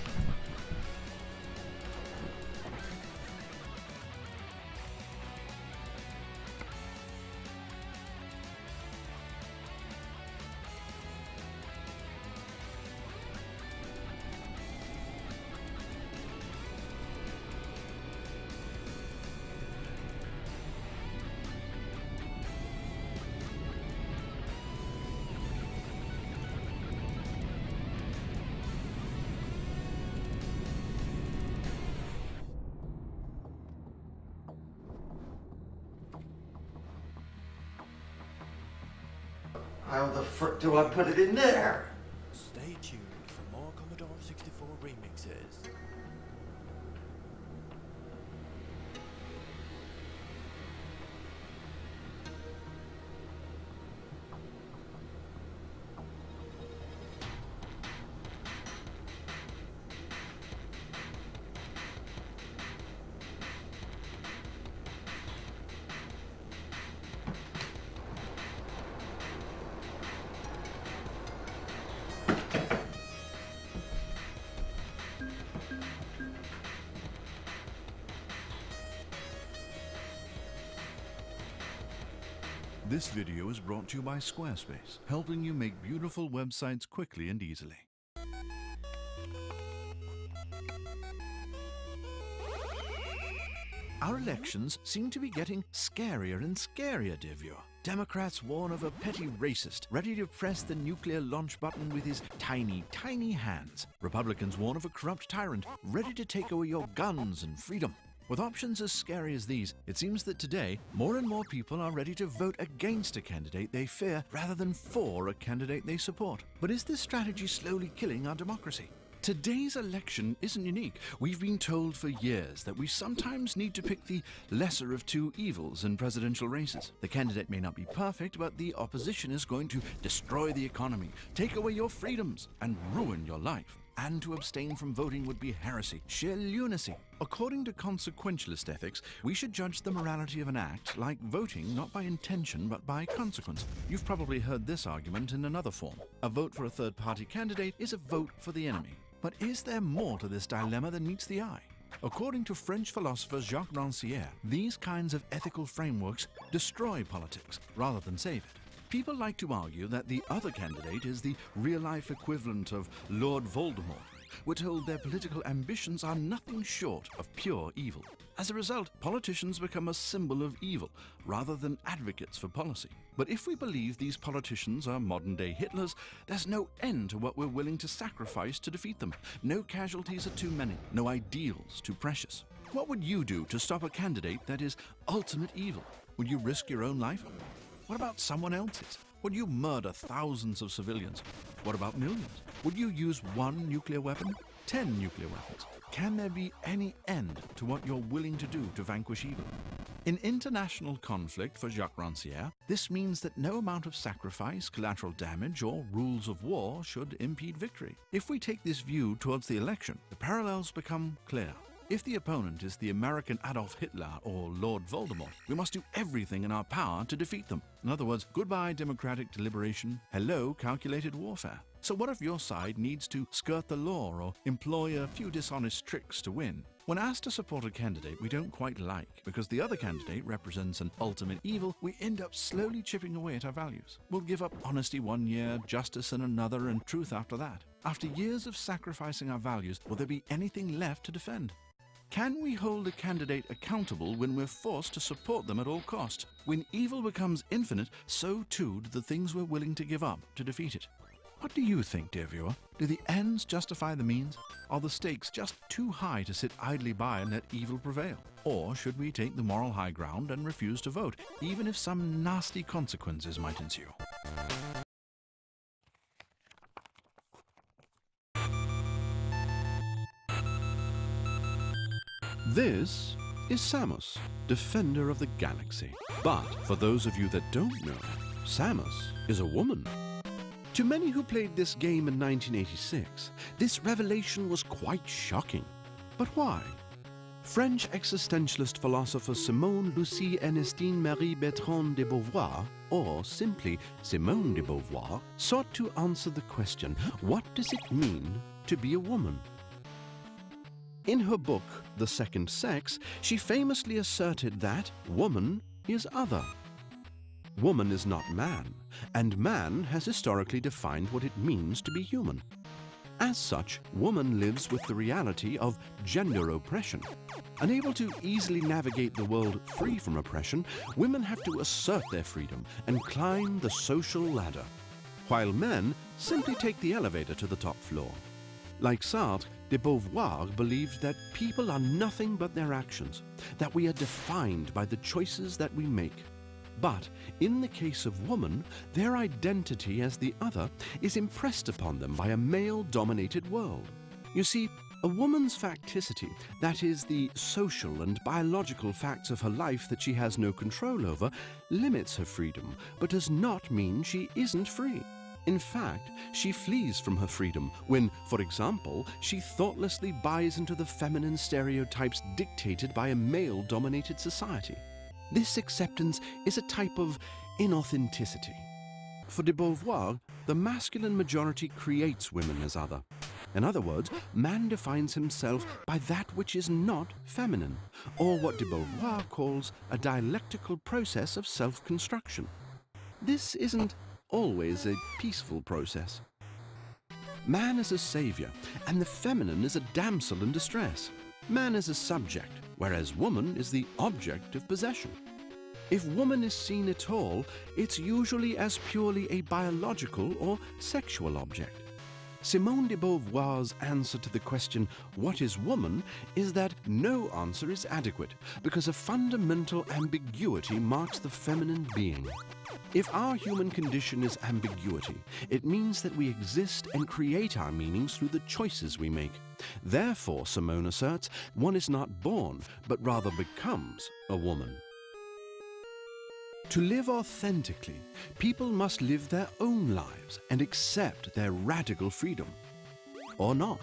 How the frick do I put it in there? Stay tuned for more Commodore 64 remixes. This video is brought to you by Squarespace, helping you make beautiful websites quickly and easily. Our elections seem to be getting scarier and scarier, dear viewer. Democrats warn of a petty racist, ready to press the nuclear launch button with his tiny, tiny hands. Republicans warn of a corrupt tyrant, ready to take away your guns and freedom. With options as scary as these, it seems that today, more and more people are ready to vote against a candidate they fear rather than for a candidate they support. But is this strategy slowly killing our democracy? Today's election isn't unique. We've been told for years that we sometimes need to pick the lesser of two evils in presidential races. The candidate may not be perfect, but the opposition is going to destroy the economy, take away your freedoms, and ruin your life. And to abstain from voting would be heresy, sheer lunacy. According to consequentialist ethics, we should judge the morality of an act like voting not by intention but by consequence. You've probably heard this argument in another form. A vote for a third-party candidate is a vote for the enemy. But is there more to this dilemma than meets the eye? According to French philosopher Jacques Rancière, these kinds of ethical frameworks destroy politics rather than save it. People like to argue that the other candidate is the real-life equivalent of Lord Voldemort. We're told their political ambitions are nothing short of pure evil. As a result, politicians become a symbol of evil, rather than advocates for policy. But if we believe these politicians are modern-day Hitlers, there's no end to what we're willing to sacrifice to defeat them. No casualties are too many, no ideals too precious. What would you do to stop a candidate that is ultimate evil? Would you risk your own life? What about someone else's? Would you murder thousands of civilians? What about millions? Would you use 1 nuclear weapon? 10 nuclear weapons? Can there be any end to what you're willing to do to vanquish evil? In international conflict for Jacques Rancière, this means that no amount of sacrifice, collateral damage, or rules of war should impede victory. If we take this view towards the election, the parallels become clear. If the opponent is the American Adolf Hitler or Lord Voldemort, we must do everything in our power to defeat them. In other words, goodbye democratic deliberation, hello calculated warfare. So what if your side needs to skirt the law or employ a few dishonest tricks to win? When asked to support a candidate we don't quite like because the other candidate represents an ultimate evil, we end up slowly chipping away at our values. We'll give up honesty one year, justice in another, and truth after that. After years of sacrificing our values, will there be anything left to defend? Can we hold a candidate accountable when we're forced to support them at all costs? When evil becomes infinite, so too do the things we're willing to give up to defeat it. What do you think, dear viewer? Do the ends justify the means? Are the stakes just too high to sit idly by and let evil prevail? Or should we take the moral high ground and refuse to vote, even if some nasty consequences might ensue? This is Samus, Defender of the Galaxy. But for those of you that don't know, Samus is a woman. To many who played this game in 1986, this revelation was quite shocking. But why? French existentialist philosopher Simone Lucie Ernestine Marie Bertrand de Beauvoir, or simply Simone de Beauvoir, sought to answer the question, what does it mean to be a woman? In her book, The Second Sex, she famously asserted that woman is other. Woman is not man, and man has historically defined what it means to be human. As such, woman lives with the reality of gender oppression. Unable to easily navigate the world free from oppression, women have to assert their freedom and climb the social ladder, while men simply take the elevator to the top floor. Like Sartre, de Beauvoir believed that people are nothing but their actions, that we are defined by the choices that we make. But in the case of woman, their identity as the other is impressed upon them by a male-dominated world. You see, a woman's facticity, that is, the social and biological facts of her life that she has no control over, limits her freedom, but does not mean she isn't free. In fact, she flees from her freedom when, for example, she thoughtlessly buys into the feminine stereotypes dictated by a male-dominated society. This acceptance is a type of inauthenticity. For de Beauvoir, the masculine majority creates women as other. In other words, man defines himself by that which is not feminine, or what de Beauvoir calls a dialectical process of self-construction. This isn't always a peaceful process. Man is a savior, and the feminine is a damsel in distress. Man is a subject, whereas woman is the object of possession. If woman is seen at all, it's usually as purely a biological or sexual object. Simone de Beauvoir's answer to the question, what is woman, is that no answer is adequate, because a fundamental ambiguity marks the feminine being. If our human condition is ambiguity, it means that we exist and create our meanings through the choices we make. Therefore, Simone asserts, one is not born, but rather becomes a woman. To live authentically, people must live their own lives and accept their radical freedom. Or not.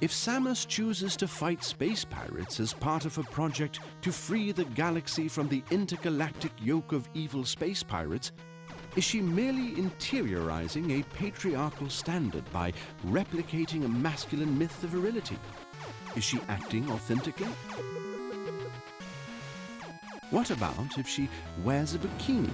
If Samus chooses to fight space pirates as part of her project to free the galaxy from the intergalactic yoke of evil space pirates, is she merely interiorizing a patriarchal standard by replicating a masculine myth of virility? Is she acting authentically? What about if she wears a bikini?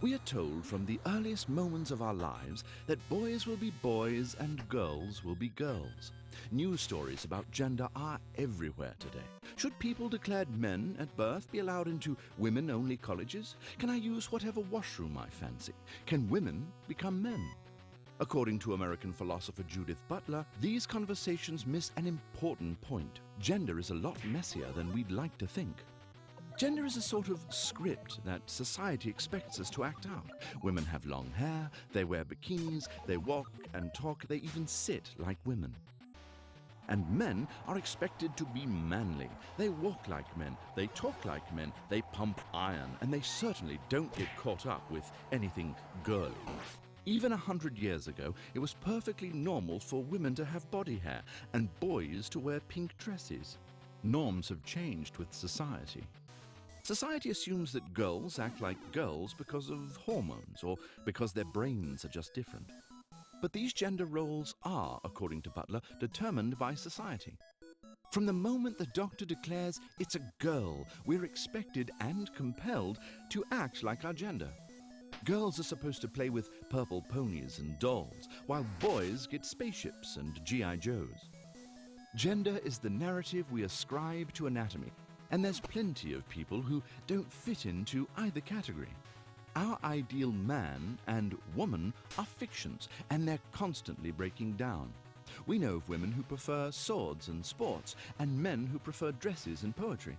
We are told from the earliest moments of our lives that boys will be boys and girls will be girls. News stories about gender are everywhere today. Should people declared men at birth be allowed into women-only colleges? Can I use whatever washroom I fancy? Can women become men? According to American philosopher Judith Butler, these conversations miss an important point. Gender is a lot messier than we'd like to think. Gender is a sort of script that society expects us to act out. Women have long hair, they wear bikinis, they walk and talk, they even sit like women. And men are expected to be manly. They walk like men, they talk like men, they pump iron, and they certainly don't get caught up with anything girly. Even 100 years ago, it was perfectly normal for women to have body hair and boys to wear pink dresses. Norms have changed with society. Society assumes that girls act like girls because of hormones or because their brains are just different. But these gender roles are, according to Butler, determined by society. From the moment the doctor declares it's a girl, we're expected and compelled to act like our gender. Girls are supposed to play with purple ponies and dolls, while boys get spaceships and G.I. Joes. Gender is the narrative we ascribe to anatomy, and there's plenty of people who don't fit into either category. Our ideal man and woman are fictions, and they're constantly breaking down. We know of women who prefer swords and sports, and men who prefer dresses and poetry.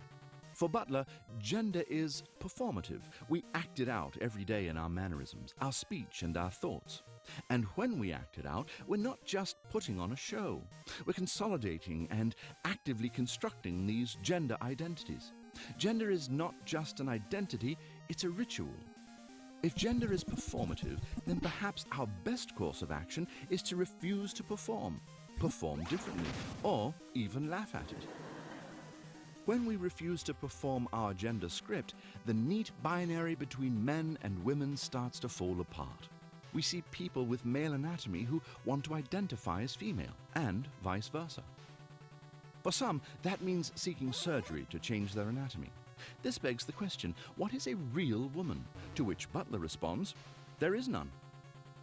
For Butler, gender is performative. We act it out every day in our mannerisms, our speech and our thoughts. And when we act it out, we're not just putting on a show. We're consolidating and actively constructing these gender identities. Gender is not just an identity, it's a ritual. If gender is performative, then perhaps our best course of action is to refuse to perform differently, or even laugh at it. When we refuse to perform our gender script, the neat binary between men and women starts to fall apart. We see people with male anatomy who want to identify as female, and vice versa. For some, that means seeking surgery to change their anatomy. This begs the question, what is a real woman? To which Butler responds, there is none.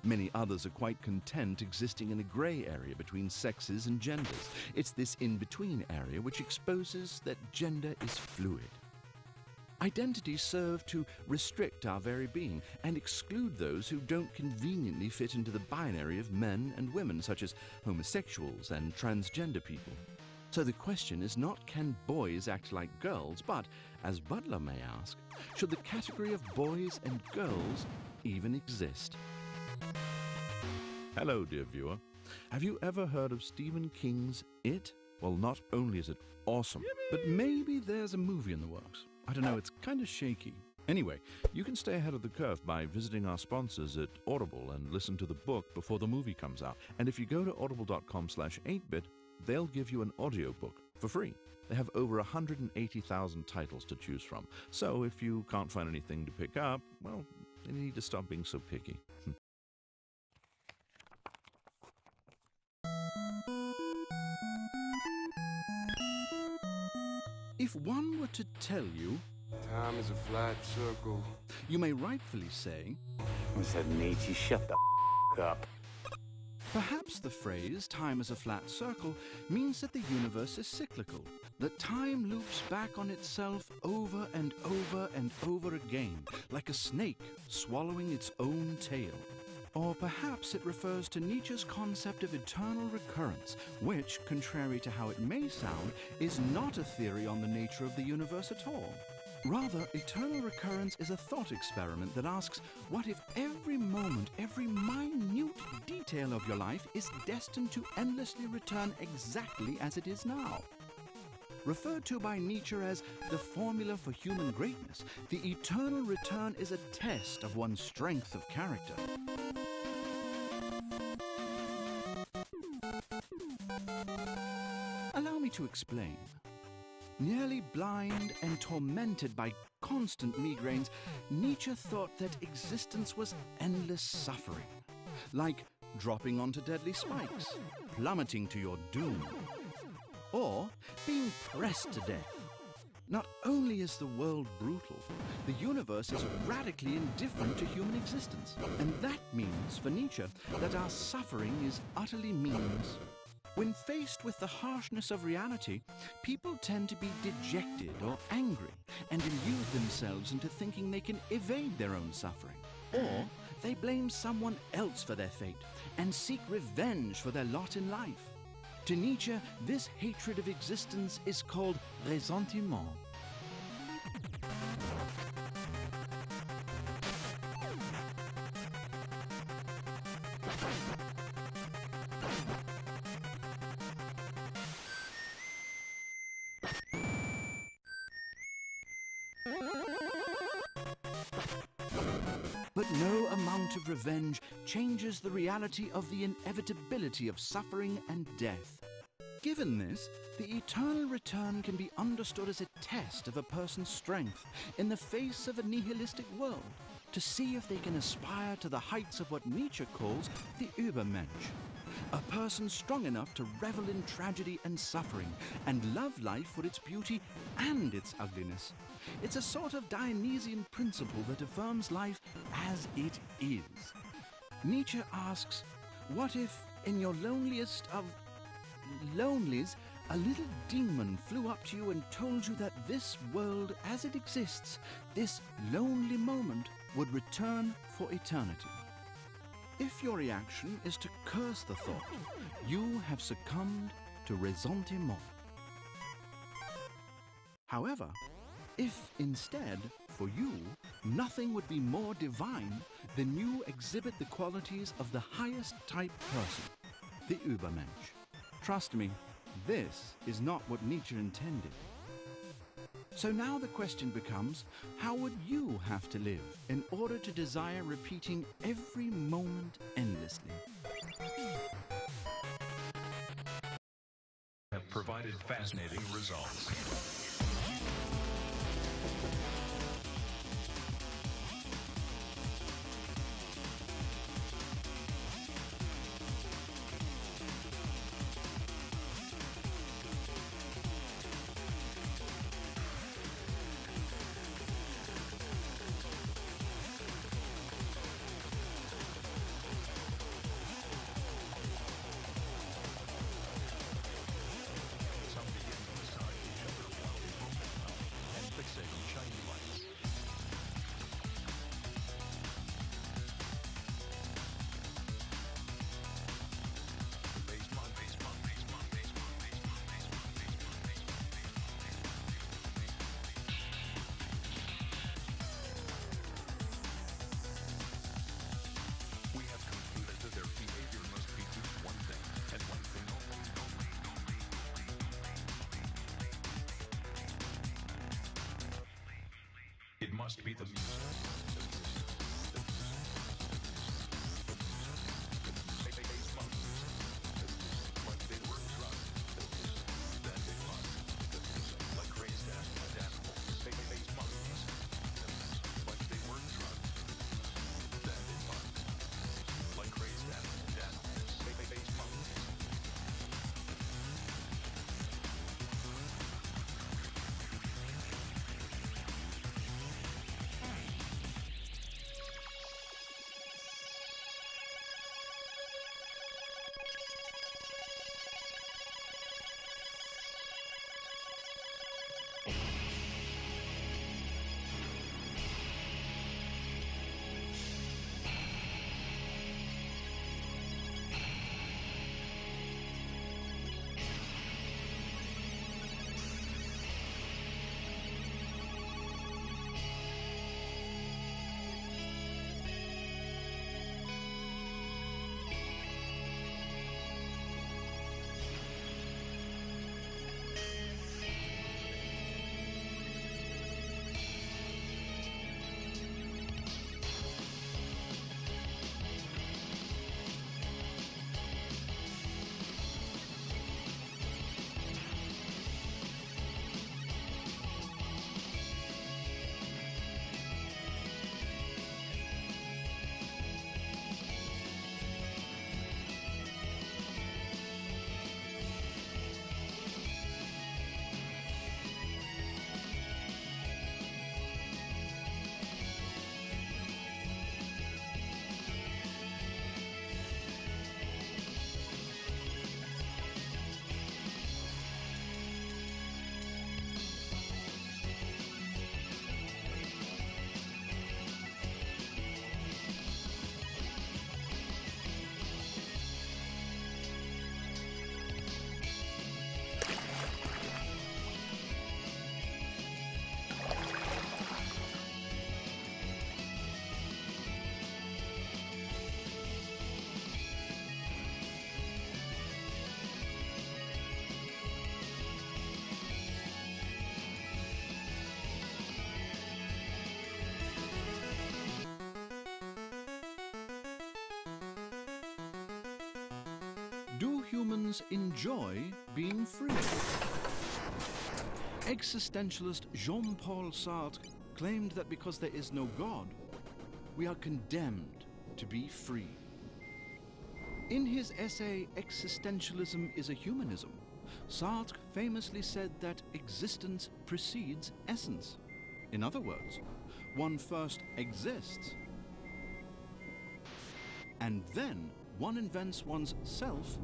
Many others are quite content existing in a grey area between sexes and genders. It's this in-between area which exposes that gender is fluid. Identities serve to restrict our very being and exclude those who don't conveniently fit into the binary of men and women, such as homosexuals and transgender people. So the question is not can boys act like girls, but, as Butler may ask, should the category of boys and girls even exist? Hello, dear viewer. Have you ever heard of Stephen King's It? Well, not only is it awesome, but maybe there's a movie in the works. I don't know, it's kind of shaky. Anyway, you can stay ahead of the curve by visiting our sponsors at Audible and listen to the book before the movie comes out. And if you go to audible.com/8bit, they'll give you an audiobook for free. They have over 180,000 titles to choose from. So if you can't find anything to pick up, well, you need to stop being so picky. If one were to tell you, time is a flat circle, you may rightfully say, I said, Nietzsche, shut the up. Perhaps the phrase, time is a flat circle, means that the universe is cyclical, that time loops back on itself over and over and over again, like a snake swallowing its own tail. Or perhaps it refers to Nietzsche's concept of eternal recurrence, which, contrary to how it may sound, is not a theory on the nature of the universe at all. Rather, eternal recurrence is a thought experiment that asks, what if every moment, every minute detail of your life is destined to endlessly return exactly as it is now? Referred to by Nietzsche as the formula for human greatness, the eternal return is a test of one's strength of character. Allow me to explain. Nearly blind and tormented by constant migraines, Nietzsche thought that existence was endless suffering, like dropping onto deadly spikes, plummeting to your doom, or being pressed to death. Not only is the world brutal, the universe is radically indifferent to human existence. And that means, for Nietzsche, that our suffering is utterly meaningless. When faced with the harshness of reality, people tend to be dejected or angry and illude themselves into thinking they can evade their own suffering. Or they blame someone else for their fate and seek revenge for their lot in life. To Nietzsche, this hatred of existence is called ressentiment. But no amount of revenge changes the reality of the inevitability of suffering and death. Given this, the eternal return can be understood as a test of a person's strength in the face of a nihilistic world, to see if they can aspire to the heights of what Nietzsche calls the Übermensch. A person strong enough to revel in tragedy and suffering and love life for its beauty and its ugliness. It's a sort of Dionysian principle that affirms life as it is. Nietzsche asks, what if in your loneliest of lonelies, a little demon flew up to you and told you that this world as it exists, this lonely moment, would return for eternity? If your reaction is to curse the thought, you have succumbed to ressentiment. However, if instead, for you, nothing would be more divine than you exhibit the qualities of the highest type person, the Übermensch. Trust me, this is not what Nietzsche intended. So now the question becomes, how would you have to live in order to desire repeating every moment endlessly? Have provided fascinating results. It must be the music. humans enjoy being free. Existentialist Jean-Paul Sartre claimed that because there is no God, we are condemned to be free. In his essay, Existentialism is a Humanism, Sartre famously said that existence precedes essence. In other words, one first exists, and then one invents one's self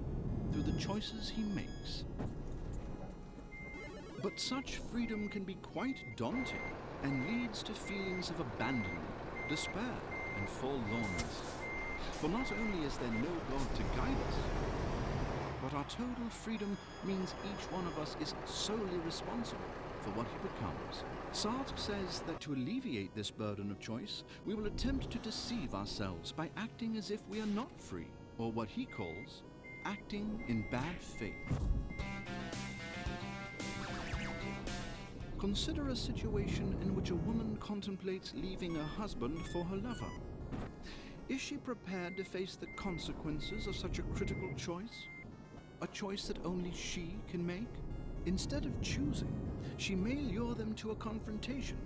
through the choices he makes. But such freedom can be quite daunting and leads to feelings of abandonment, despair, and forlornness. For not only is there no God to guide us, but our total freedom means each one of us is solely responsible for what he becomes. Sartre says that to alleviate this burden of choice, we will attempt to deceive ourselves by acting as if we are not free, or what he calls acting in bad faith. Consider a situation in which a woman contemplates leaving her husband for her lover. Is she prepared to face the consequences of such a critical choice? A choice that only she can make? Instead of choosing, she may lure them to a confrontation,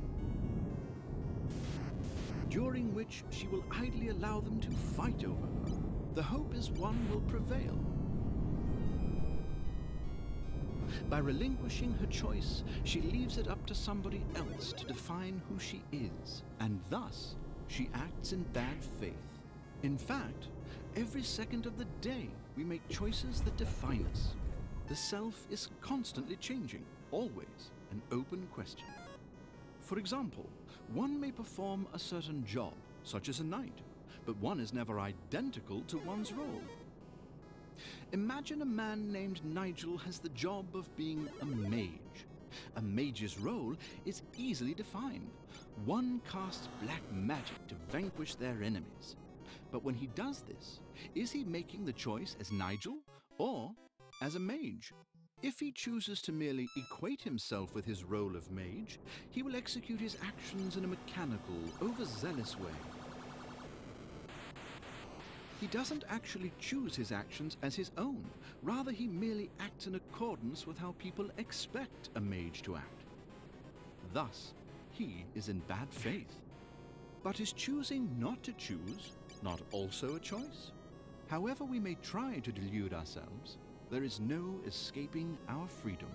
during which she will idly allow them to fight over her. The hope is one will prevail. By relinquishing her choice, she leaves it up to somebody else to define who she is, and thus she acts in bad faith. In fact, every second of the day we make choices that define us. The self is constantly changing, always an open question. For example, one may perform a certain job, such as a knight, but one is never identical to one's role. Imagine a man named Nigel has the job of being a mage. A mage's role is easily defined. One casts black magic to vanquish their enemies. But when he does this, is he making the choice as Nigel or as a mage? If he chooses to merely equate himself with his role of mage, he will execute his actions in a mechanical, overzealous way. He doesn't actually choose his actions as his own. Rather, he merely acts in accordance with how people expect a mage to act. Thus, he is in bad faith. But is choosing not to choose not also a choice? However we may try to delude ourselves, there is no escaping our freedom.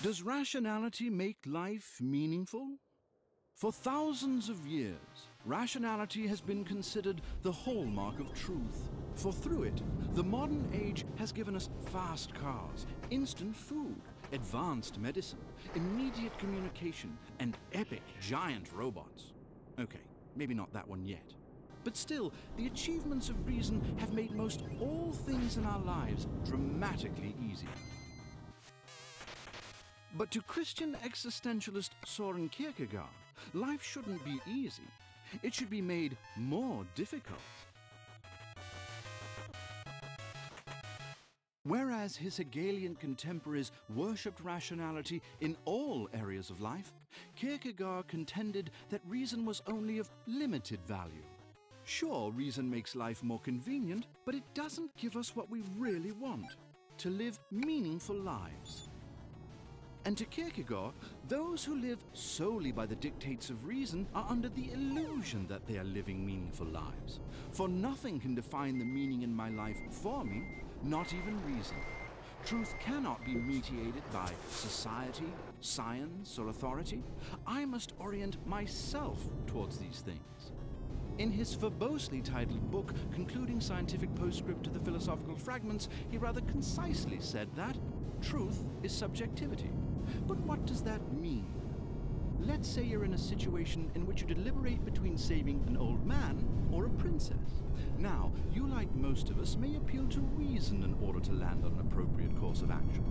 Does rationality make life meaningful? For thousands of years, rationality has been considered the hallmark of truth. For through it, the modern age has given us fast cars, instant food, advanced medicine, immediate communication, and epic giant robots. Okay, maybe not that one yet. But still, the achievements of reason have made most all things in our lives dramatically easier. But to Christian existentialist Søren Kierkegaard, life shouldn't be easy. It should be made more difficult. Whereas his Hegelian contemporaries worshipped rationality in all areas of life, Kierkegaard contended that reason was only of limited value. Sure, reason makes life more convenient, but it doesn't give us what we really want: to live meaningful lives. And to Kierkegaard, those who live solely by the dictates of reason are under the illusion that they are living meaningful lives. For nothing can define the meaning in my life for me, not even reason. Truth cannot be mediated by society, science, or authority. I must orient myself towards these things. In his verbosely titled book, Concluding Scientific Postscript to the Philosophical Fragments, he rather concisely said that truth is subjectivity. But what does that mean? Let's say you're in a situation in which you deliberate between saving an old man or a princess. Now, you, like most of us, may appeal to reason in order to land on an appropriate course of action.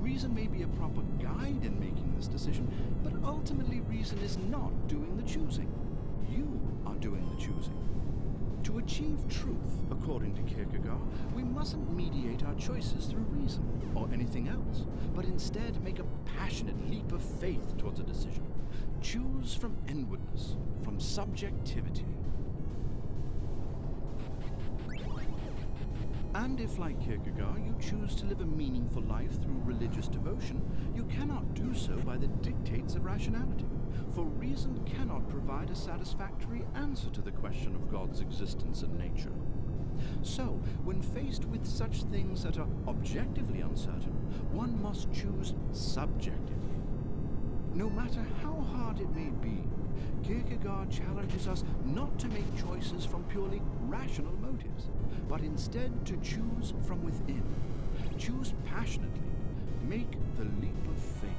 Reason may be a proper guide in making this decision, but ultimately reason is not doing the choosing. You are doing the choosing. To achieve truth, according to Kierkegaard, we mustn't mediate our choices through reason or anything else, but instead make a passionate leap of faith towards a decision. Choose from inwardness, from subjectivity. And if, like Kierkegaard, you choose to live a meaningful life through religious devotion, you cannot do so by the dictates of rationality, for reason cannot provide a satisfactory answer to the question of God's existence and nature. So, when faced with such things that are objectively uncertain, one must choose subjectively. No matter how hard it may be, Kierkegaard challenges us not to make choices from purely rational motives, but instead to choose from within. Choose passionately. Make the leap of faith.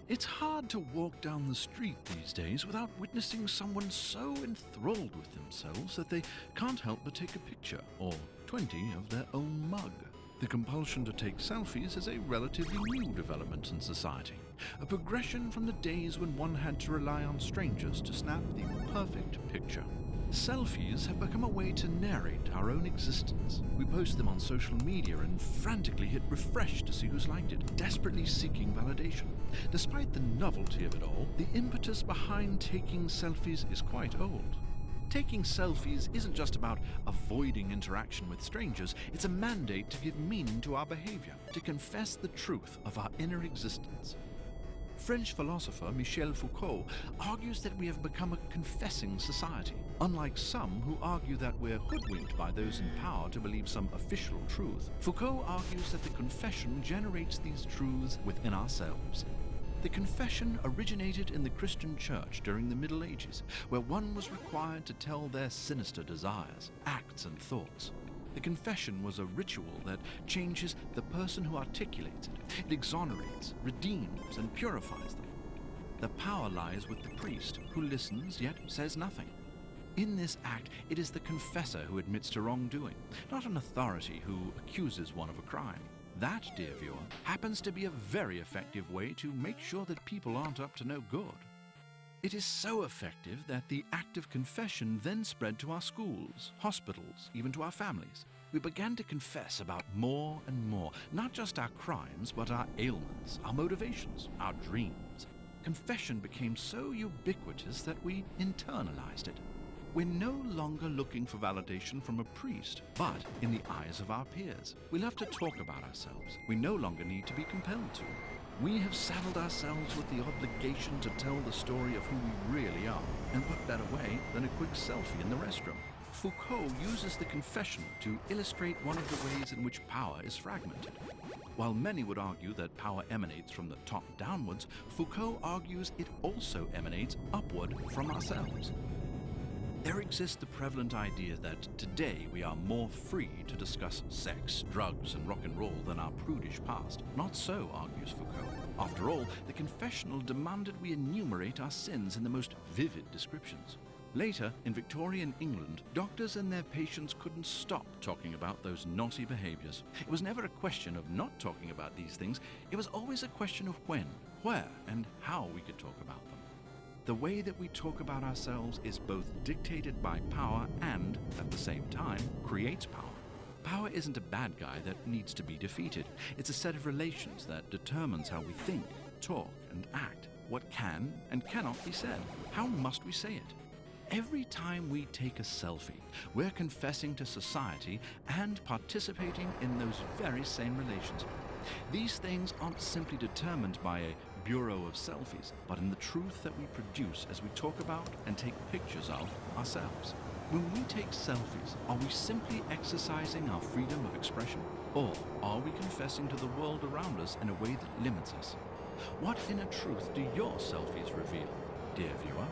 It's hard to walk down the street these days without witnessing someone so enthralled with themselves that they can't help but take a picture, or 20 of their own mug. The compulsion to take selfies is a relatively new development in society, a progression from the days when one had to rely on strangers to snap the perfect picture. Selfies have become a way to narrate our own existence. We post them on social media and frantically hit refresh to see who's liked it, desperately seeking validation. Despite the novelty of it all, the impetus behind taking selfies is quite old. Taking selfies isn't just about avoiding interaction with strangers, it's a mandate to give meaning to our behavior, to confess the truth of our inner existence. French philosopher Michel Foucault argues that we have become a confessing society. Unlike some who argue that we're hoodwinked by those in power to believe some official truth, Foucault argues that the confession generates these truths within ourselves. The confession originated in the Christian church during the Middle Ages, where one was required to tell their sinister desires, acts, and thoughts. The confession was a ritual that changes the person who articulates it. It exonerates, redeems, and purifies them. The power lies with the priest, who listens yet says nothing. In this act, it is the confessor who admits to wrongdoing, not an authority who accuses one of a crime. That, dear viewer, happens to be a very effective way to make sure that people aren't up to no good. It is so effective that the act of confession then spread to our schools, hospitals, even to our families. We began to confess about more and more, not just our crimes, but our ailments, our motivations, our dreams. Confession became so ubiquitous that we internalized it. We're no longer looking for validation from a priest, but in the eyes of our peers. We love to talk about ourselves. We no longer need to be compelled to. We have saddled ourselves with the obligation to tell the story of who we really are, and what better way than a quick selfie in the restroom? Foucault uses the confession to illustrate one of the ways in which power is fragmented. While many would argue that power emanates from the top downwards, Foucault argues it also emanates upward from ourselves. There exists the prevalent idea that today we are more free to discuss sex, drugs, and rock and roll than our prudish past. Not so, argues Foucault. After all, the confessional demanded we enumerate our sins in the most vivid descriptions. Later, in Victorian England, doctors and their patients couldn't stop talking about those naughty behaviors. It was never a question of not talking about these things, it was always a question of when, where, and how we could talk about them. The way that we talk about ourselves is both dictated by power and, at the same time, creates power. Power isn't a bad guy that needs to be defeated. It's a set of relations that determines how we think, talk, and act, what can and cannot be said. How must we say it? Every time we take a selfie, we're confessing to society and participating in those very same relations. These things aren't simply determined by a bureau of selfies, but in the truth that we produce as we talk about and take pictures of ourselves. When we take selfies, are we simply exercising our freedom of expression? Or are we confessing to the world around us in a way that limits us? What inner truth do your selfies reveal, dear viewer?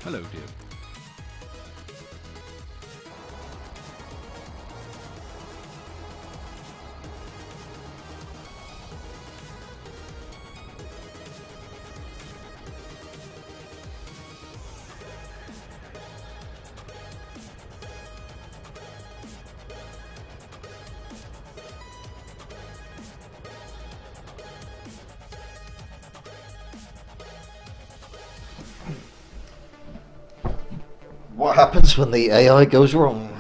Hello, dear. What happens when the AI goes wrong?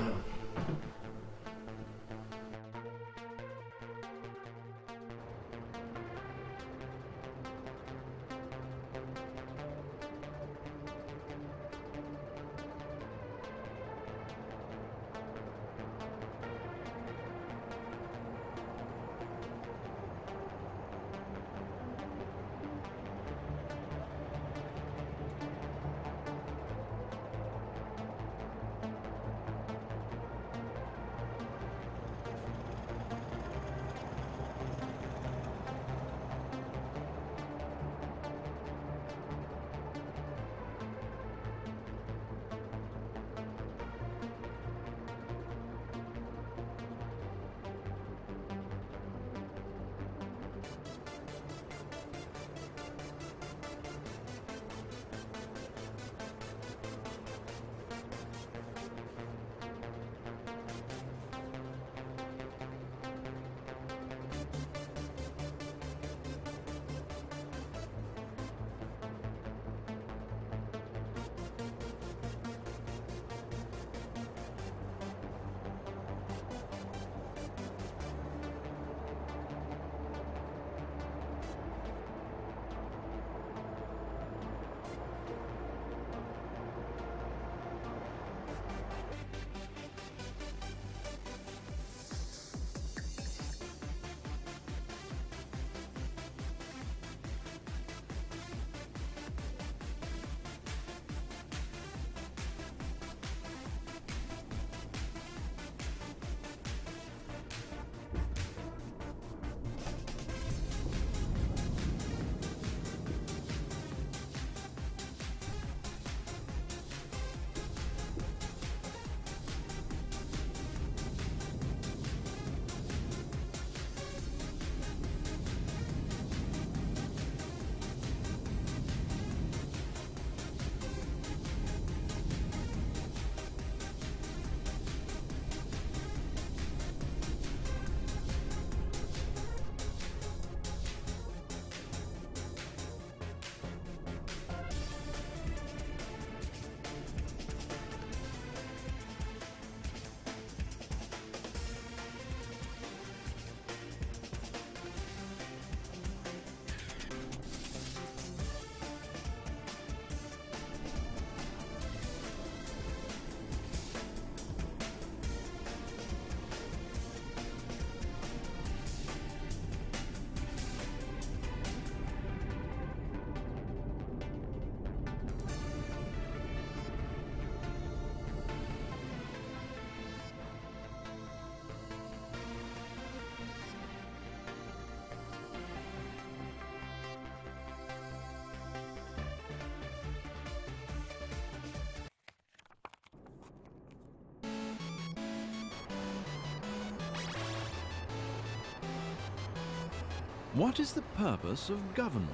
What is the purpose of government?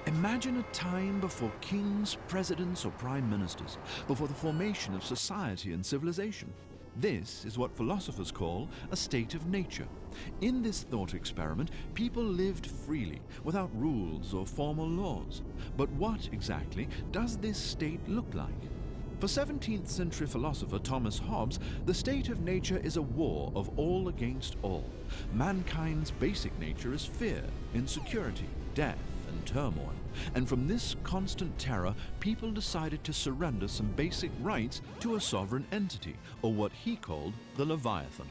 Imagine a time before kings, presidents, or prime ministers, before the formation of society and civilization. This is what philosophers call a state of nature. In this thought experiment, people lived freely, without rules or formal laws. But what exactly does this state look like? For 17th century philosopher Thomas Hobbes, the state of nature is a war of all against all. Mankind's basic nature is fear, insecurity, death, and turmoil. And from this constant terror, people decided to surrender some basic rights to a sovereign entity, or what he called the Leviathan.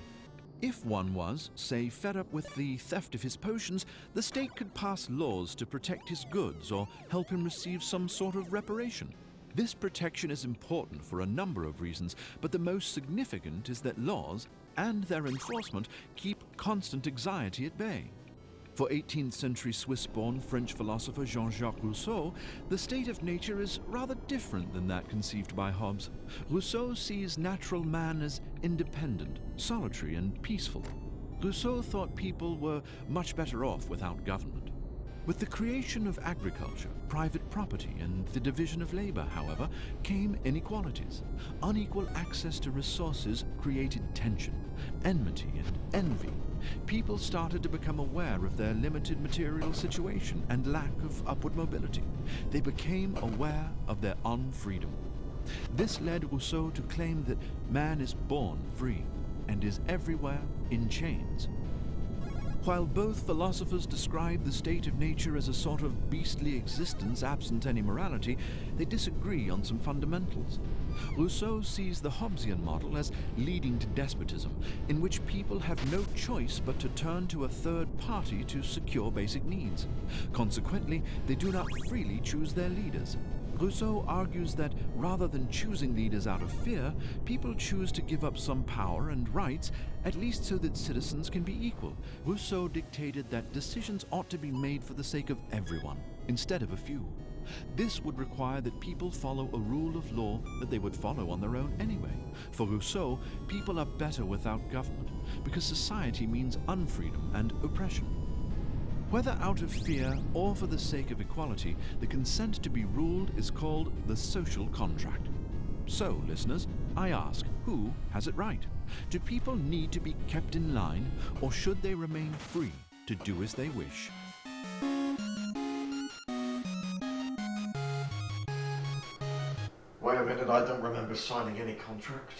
If one was, say, fed up with the theft of his potions, the state could pass laws to protect his goods or help him receive some sort of reparation. This protection is important for a number of reasons, but the most significant is that laws and their enforcement keep constant anxiety at bay. For 18th century Swiss-born French philosopher Jean-Jacques Rousseau, the state of nature is rather different than that conceived by Hobbes. Rousseau sees natural man as independent, solitary, and peaceful. Rousseau thought people were much better off without government. With the creation of agriculture, private property, and the division of labor, however, came inequalities. Unequal access to resources created tension, enmity, and envy. People started to become aware of their limited material situation and lack of upward mobility. They became aware of their unfreedom. This led Rousseau to claim that man is born free and is everywhere in chains. While both philosophers describe the state of nature as a sort of beastly existence absent any morality, they disagree on some fundamentals. Rousseau sees the Hobbesian model as leading to despotism, in which people have no choice but to turn to a third party to secure basic needs. Consequently, they do not freely choose their leaders. Rousseau argues that rather than choosing leaders out of fear, people choose to give up some power and rights, at least so that citizens can be equal. Rousseau dictated that decisions ought to be made for the sake of everyone, instead of a few. This would require that people follow a rule of law that they would follow on their own anyway. For Rousseau, people are better without government, because society means unfreedom and oppression. Whether out of fear or for the sake of equality, the consent to be ruled is called the social contract. So, listeners, I ask, who has it right? Do people need to be kept in line, or should they remain free to do as they wish? Wait a minute, I don't remember signing any contract.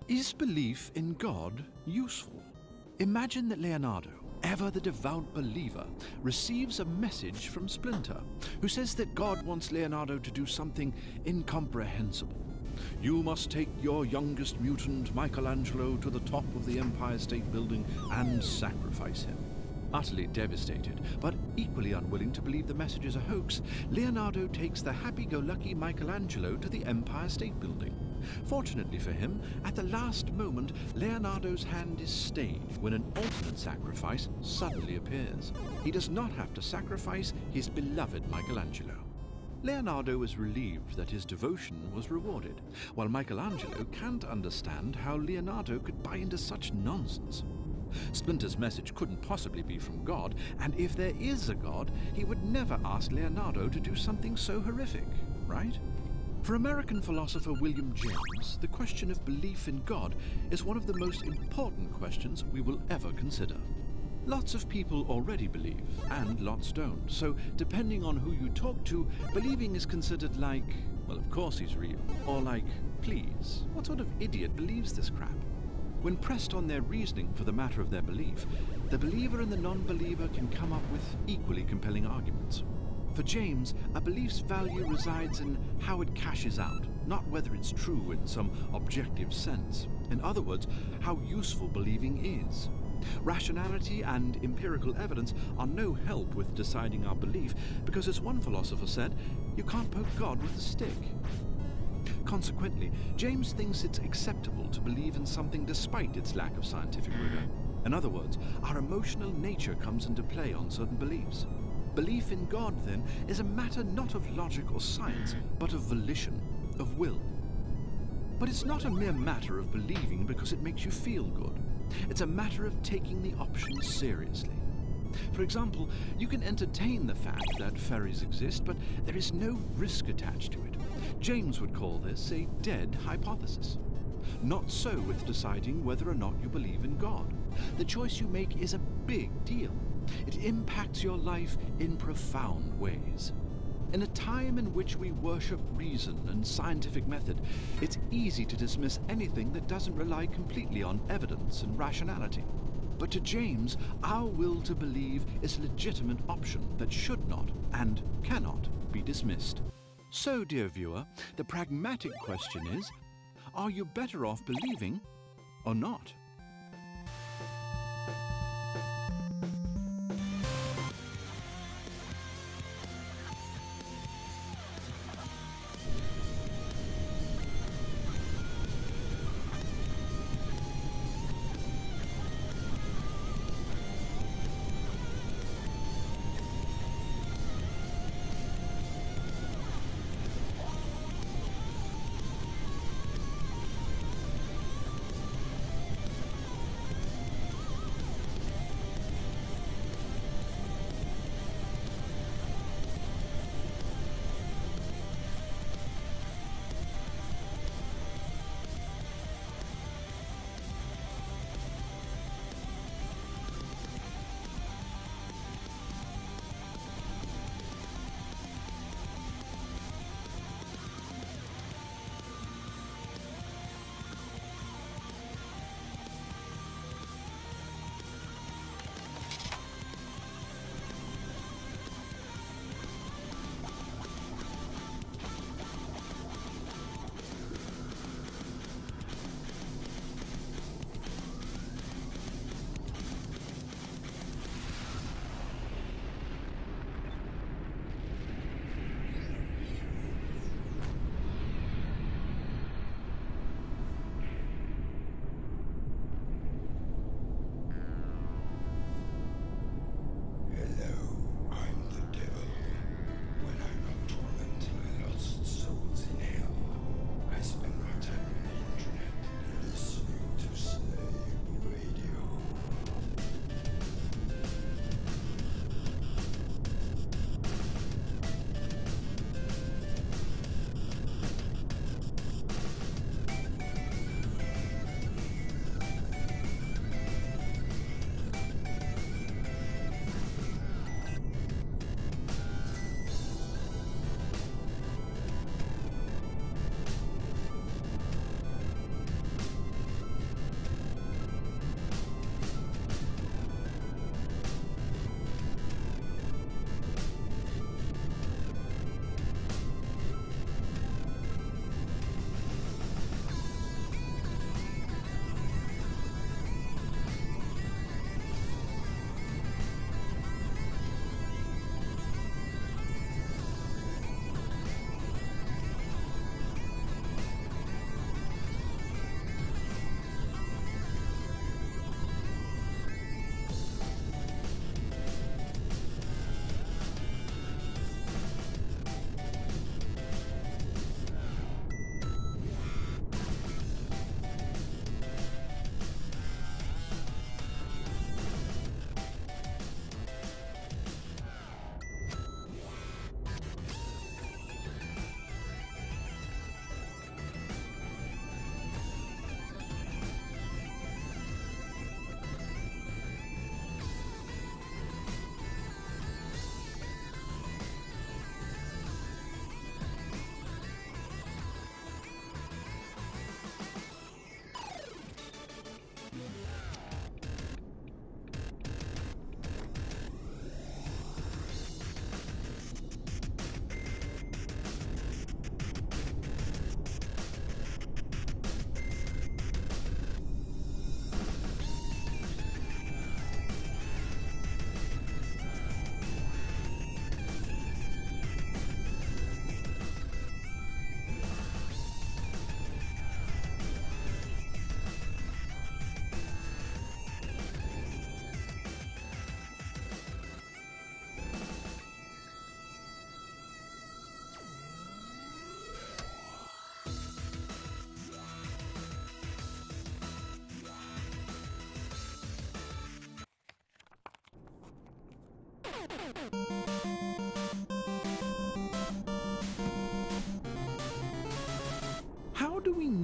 Is belief in God useful? Imagine that Leonardo, ever the devout believer, receives a message from Splinter, who says that God wants Leonardo to do something incomprehensible. You must take your youngest mutant, Michelangelo, to the top of the Empire State Building and sacrifice him. Utterly devastated, but equally unwilling to believe the message is a hoax, Leonardo takes the happy-go-lucky Michelangelo to the Empire State Building. Fortunately for him, at the last moment, Leonardo's hand is stayed when an alternate sacrifice suddenly appears. He does not have to sacrifice his beloved Michelangelo. Leonardo is relieved that his devotion was rewarded, while Michelangelo can't understand how Leonardo could buy into such nonsense. Splinter's message couldn't possibly be from God, and if there is a God, he would never ask Leonardo to do something so horrific, right? For American philosopher William James, the question of belief in God is one of the most important questions we will ever consider. Lots of people already believe, and lots don't, so depending on who you talk to, believing is considered like, well, of course he's real, or like, please, what sort of idiot believes this crap? When pressed on their reasoning for the matter of their belief, the believer and the non-believer can come up with equally compelling arguments. For James, a belief's value resides in how it cashes out, not whether it's true in some objective sense. In other words, how useful believing is. Rationality and empirical evidence are no help with deciding our belief because, as one philosopher said, you can't poke God with a stick. Consequently, James thinks it's acceptable to believe in something despite its lack of scientific rigor. In other words, our emotional nature comes into play on certain beliefs. Belief in God, then, is a matter not of logic or science, but of volition, of will. But it's not a mere matter of believing because it makes you feel good. It's a matter of taking the option seriously. For example, you can entertain the fact that fairies exist, but there is no risk attached to it. James would call this a dead hypothesis. Not so with deciding whether or not you believe in God. The choice you make is a big deal. It impacts your life in profound ways. In a time in which we worship reason and scientific method, it's easy to dismiss anything that doesn't rely completely on evidence and rationality. But to James, our will to believe is a legitimate option that should not and cannot be dismissed. So, dear viewer, the pragmatic question is, are you better off believing or not?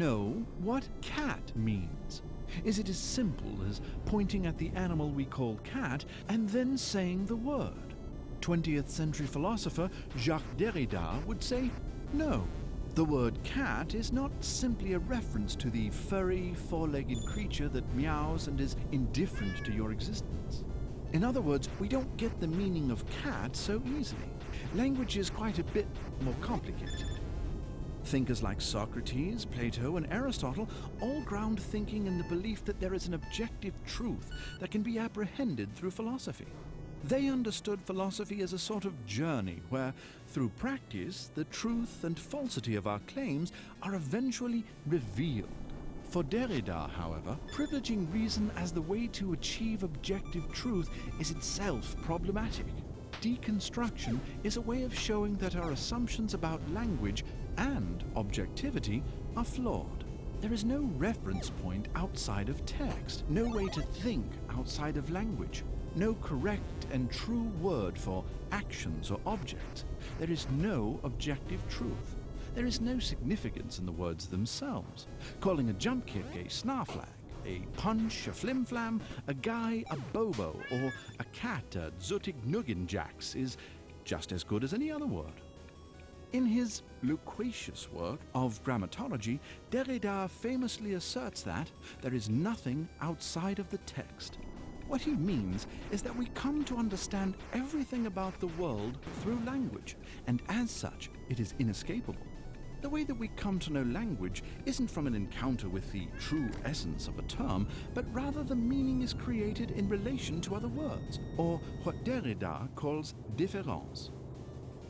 know what cat means? Is it as simple as pointing at the animal we call cat and then saying the word? 20th century philosopher Jacques Derrida would say, no. The word cat is not simply a reference to the furry, four-legged creature that meows and is indifferent to your existence. In other words, we don't get the meaning of cat so easily. Language is quite a bit more complicated. Thinkers like Socrates, Plato, and Aristotle all ground thinking in the belief that there is an objective truth that can be apprehended through philosophy. They understood philosophy as a sort of journey where, through practice, the truth and falsity of our claims are eventually revealed. For Derrida, however, privileging reason as the way to achieve objective truth is itself problematic. Deconstruction is a way of showing that our assumptions about language and objectivity are flawed. There is no reference point outside of text, no way to think outside of language, no correct and true word for actions or objects. There is no objective truth. There is no significance in the words themselves. Calling a jump kick a snarflag, a punch a flimflam, a guy a bobo, or a cat a zuttig-nuggin-jax is just as good as any other word. In his loquacious work of grammatology, Derrida famously asserts that there is nothing outside of the text. What he means is that we come to understand everything about the world through language, and as such, it is inescapable. The way that we come to know language isn't from an encounter with the true essence of a term, but rather the meaning is created in relation to other words, or what Derrida calls différence.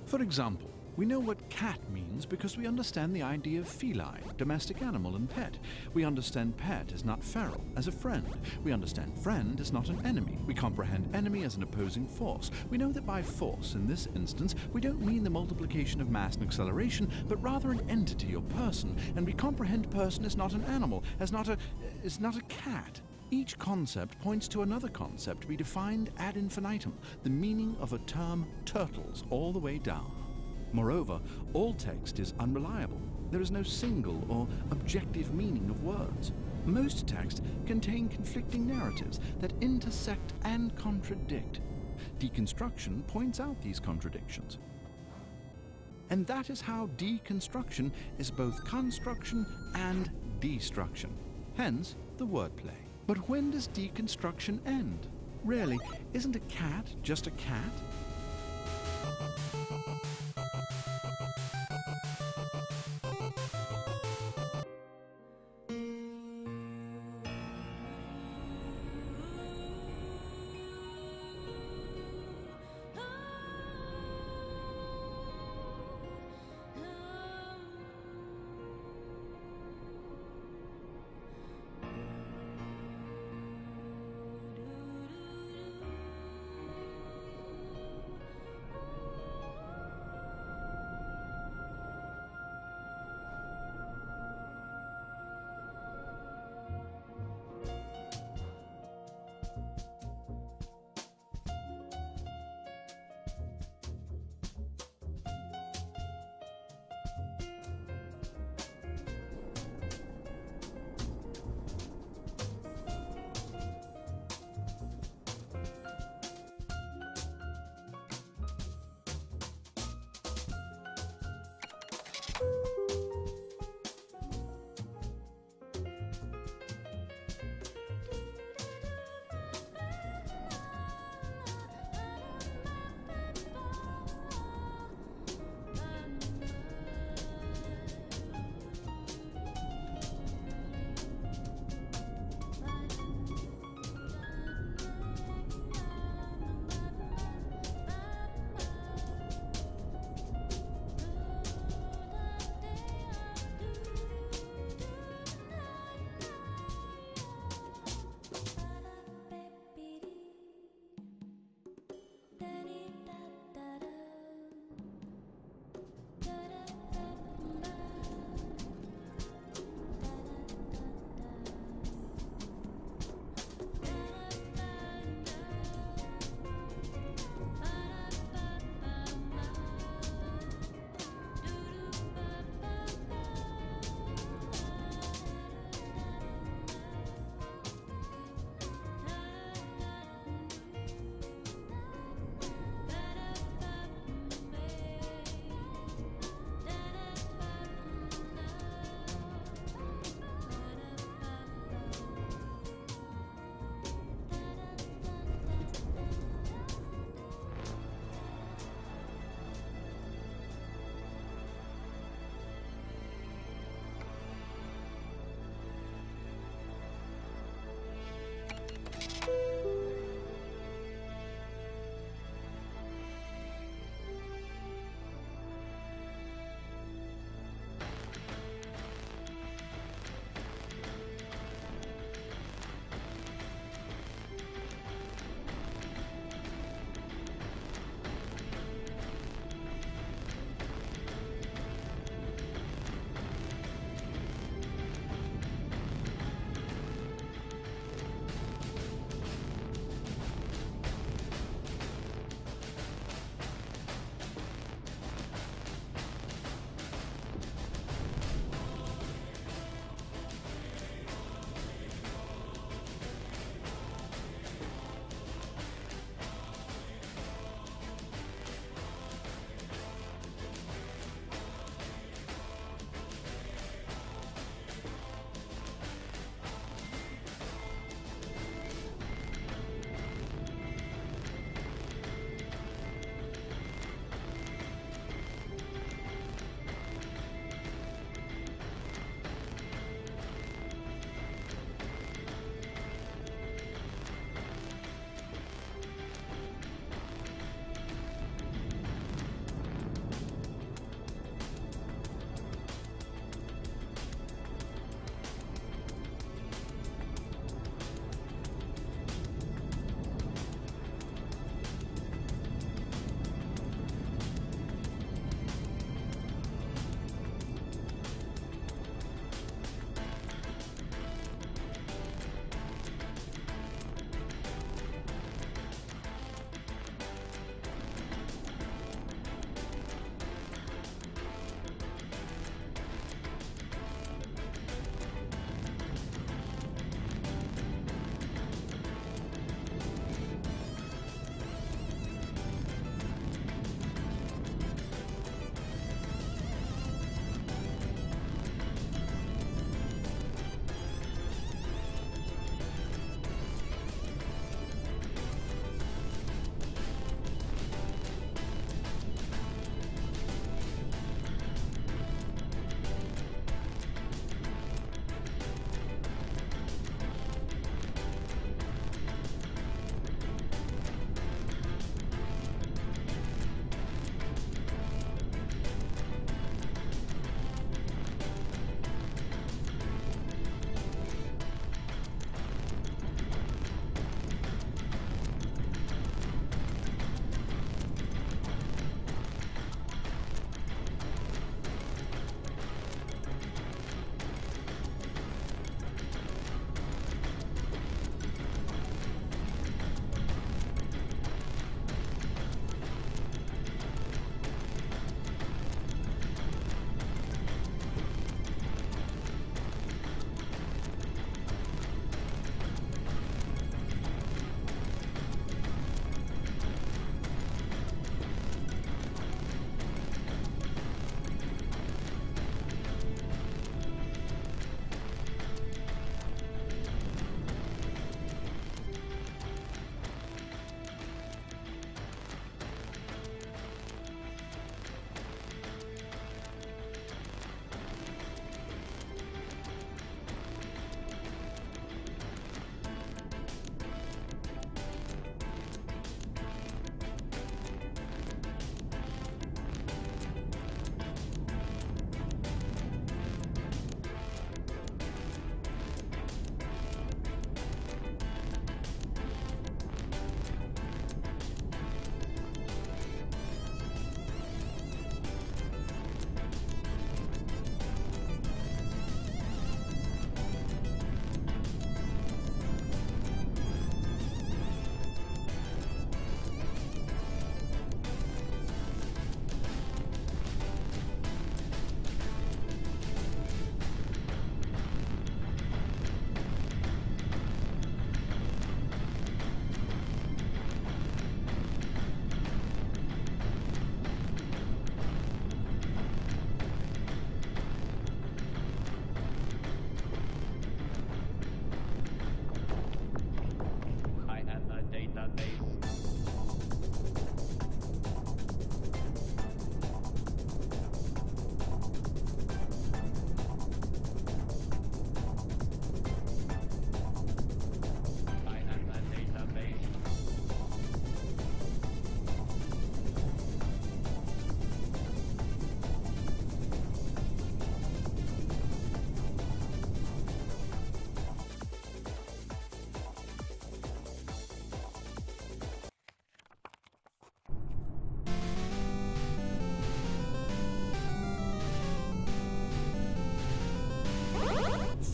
For example, we know what cat means because we understand the idea of feline, domestic animal, and pet. We understand pet as not feral, as a friend. We understand friend as not an enemy. We comprehend enemy as an opposing force. We know that by force, in this instance, we don't mean the multiplication of mass and acceleration, but rather an entity or person, and we comprehend person as not an animal, as not a cat. Each concept points to another concept to be defined ad infinitum, the meaning of a term turtles all the way down. Moreover, all text is unreliable. There is no single or objective meaning of words. Most texts contain conflicting narratives that intersect and contradict. Deconstruction points out these contradictions. And that is how deconstruction is both construction and destruction. Hence, the wordplay. But when does deconstruction end? Really, isn't a cat just a cat?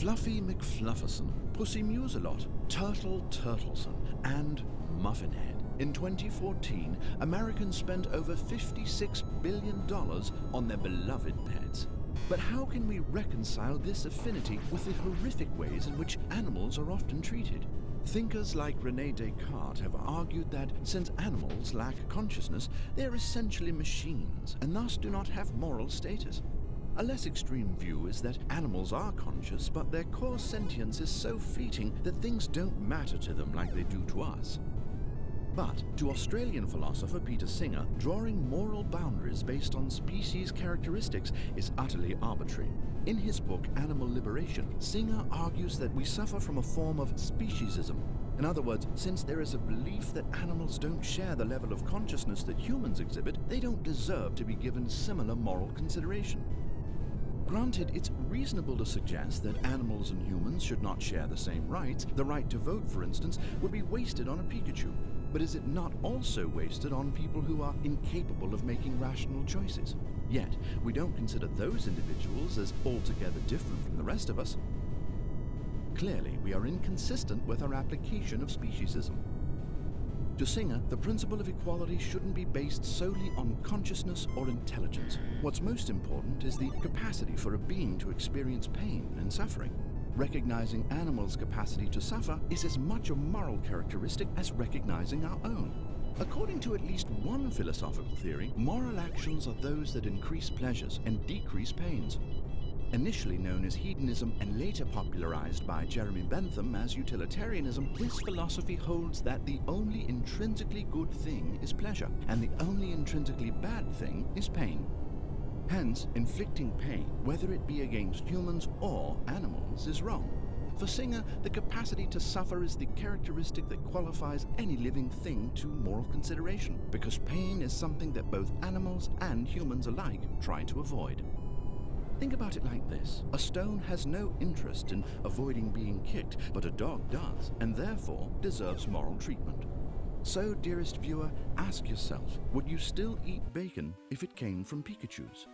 Fluffy McFlufferson, Pussy Muselot, Turtle Turtleson, and Muffinhead. In 2014, Americans spent over $56 billion on their beloved pets. But how can we reconcile this affinity with the horrific ways in which animals are often treated? Thinkers like René Descartes have argued that since animals lack consciousness, they are essentially machines and thus do not have moral status. A less extreme view is that animals are conscious, but their core sentience is so fleeting that things don't matter to them like they do to us. But to Australian philosopher Peter Singer, drawing moral boundaries based on species characteristics is utterly arbitrary. In his book Animal Liberation, Singer argues that we suffer from a form of speciesism. In other words, since there is a belief that animals don't share the level of consciousness that humans exhibit, they don't deserve to be given similar moral consideration. Granted, it's reasonable to suggest that animals and humans should not share the same rights. The right to vote, for instance, would be wasted on a Pikachu. But is it not also wasted on people who are incapable of making rational choices? Yet, we don't consider those individuals as altogether different from the rest of us. Clearly, we are inconsistent with our application of speciesism. To Singer, the principle of equality shouldn't be based solely on consciousness or intelligence. What's most important is the capacity for a being to experience pain and suffering. Recognizing animals' capacity to suffer is as much a moral characteristic as recognizing our own. According to at least one philosophical theory, moral actions are those that increase pleasures and decrease pains. Initially known as hedonism and later popularized by Jeremy Bentham as utilitarianism, this philosophy holds that the only intrinsically good thing is pleasure, and the only intrinsically bad thing is pain. Hence, inflicting pain, whether it be against humans or animals, is wrong. For Singer, the capacity to suffer is the characteristic that qualifies any living thing to moral consideration, because pain is something that both animals and humans alike try to avoid. Think about it like this. A stone has no interest in avoiding being kicked, but a dog does, and therefore deserves moral treatment. So, dearest viewer, ask yourself, would you still eat bacon if it came from Pikachus?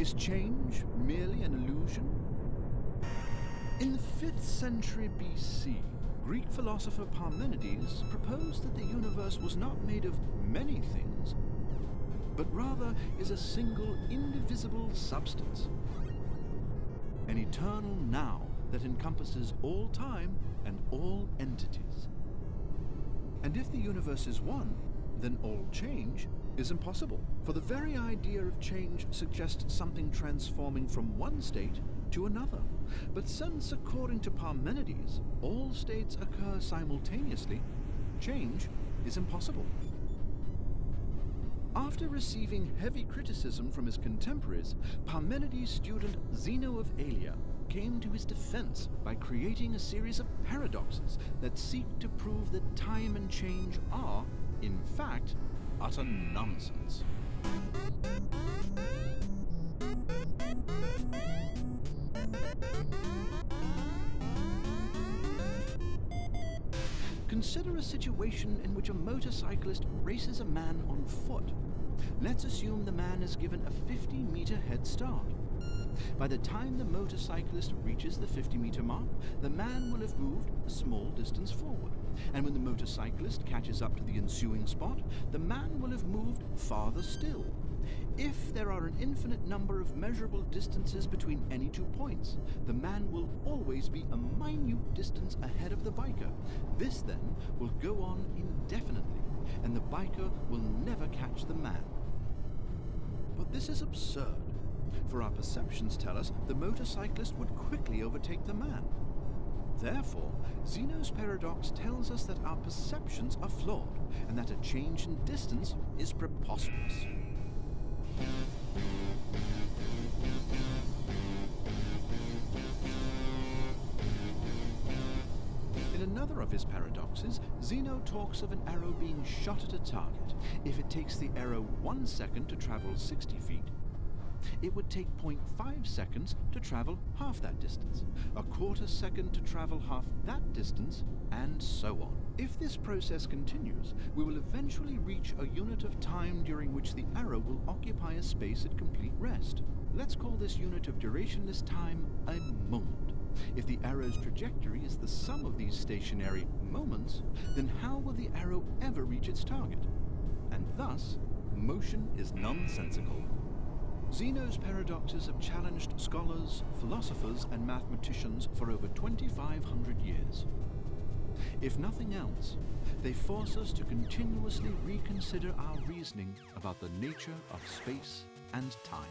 Is change merely an illusion? In the 5th century BC, Greek philosopher Parmenides proposed that the universe was not made of many things, but rather is a single indivisible substance. An eternal now that encompasses all time and all entities. And if the universe is one, then all change is impossible. For the very idea of change suggests something transforming from one state to another. But since, according to Parmenides, all states occur simultaneously, change is impossible. After receiving heavy criticism from his contemporaries, Parmenides' student Zeno of Aelia came to his defense by creating a series of paradoxes that seek to prove that time and change are, in fact, utter nonsense. Consider a situation in which a motorcyclist races a man on foot. Let's assume the man is given a 50-meter head start. By the time the motorcyclist reaches the 50-meter mark, the man will have moved a small distance forward. And when the motorcyclist catches up to the ensuing spot, the man will have moved farther still. If there are an infinite number of measurable distances between any 2 points, the man will always be a minute distance ahead of the biker. This then will go on indefinitely, and the biker will never catch the man. But this is absurd, for our perceptions tell us the motorcyclist would quickly overtake the man. Therefore, Zeno's paradox tells us that our perceptions are flawed, and that a change in distance is preposterous. In another of his paradoxes, Zeno talks of an arrow being shot at a target. If it takes the arrow 1 second to travel 60 feet, it would take 0.5 seconds to travel half that distance, a quarter second to travel half that distance, and so on. If this process continues, we will eventually reach a unit of time during which the arrow will occupy a space at complete rest. Let's call this unit of durationless time a moment. If the arrow's trajectory is the sum of these stationary moments, then how will the arrow ever reach its target? And thus, motion is nonsensical. Zeno's paradoxes have challenged scholars, philosophers, and mathematicians for over 2,500 years. If nothing else, they force us to continuously reconsider our reasoning about the nature of space and time.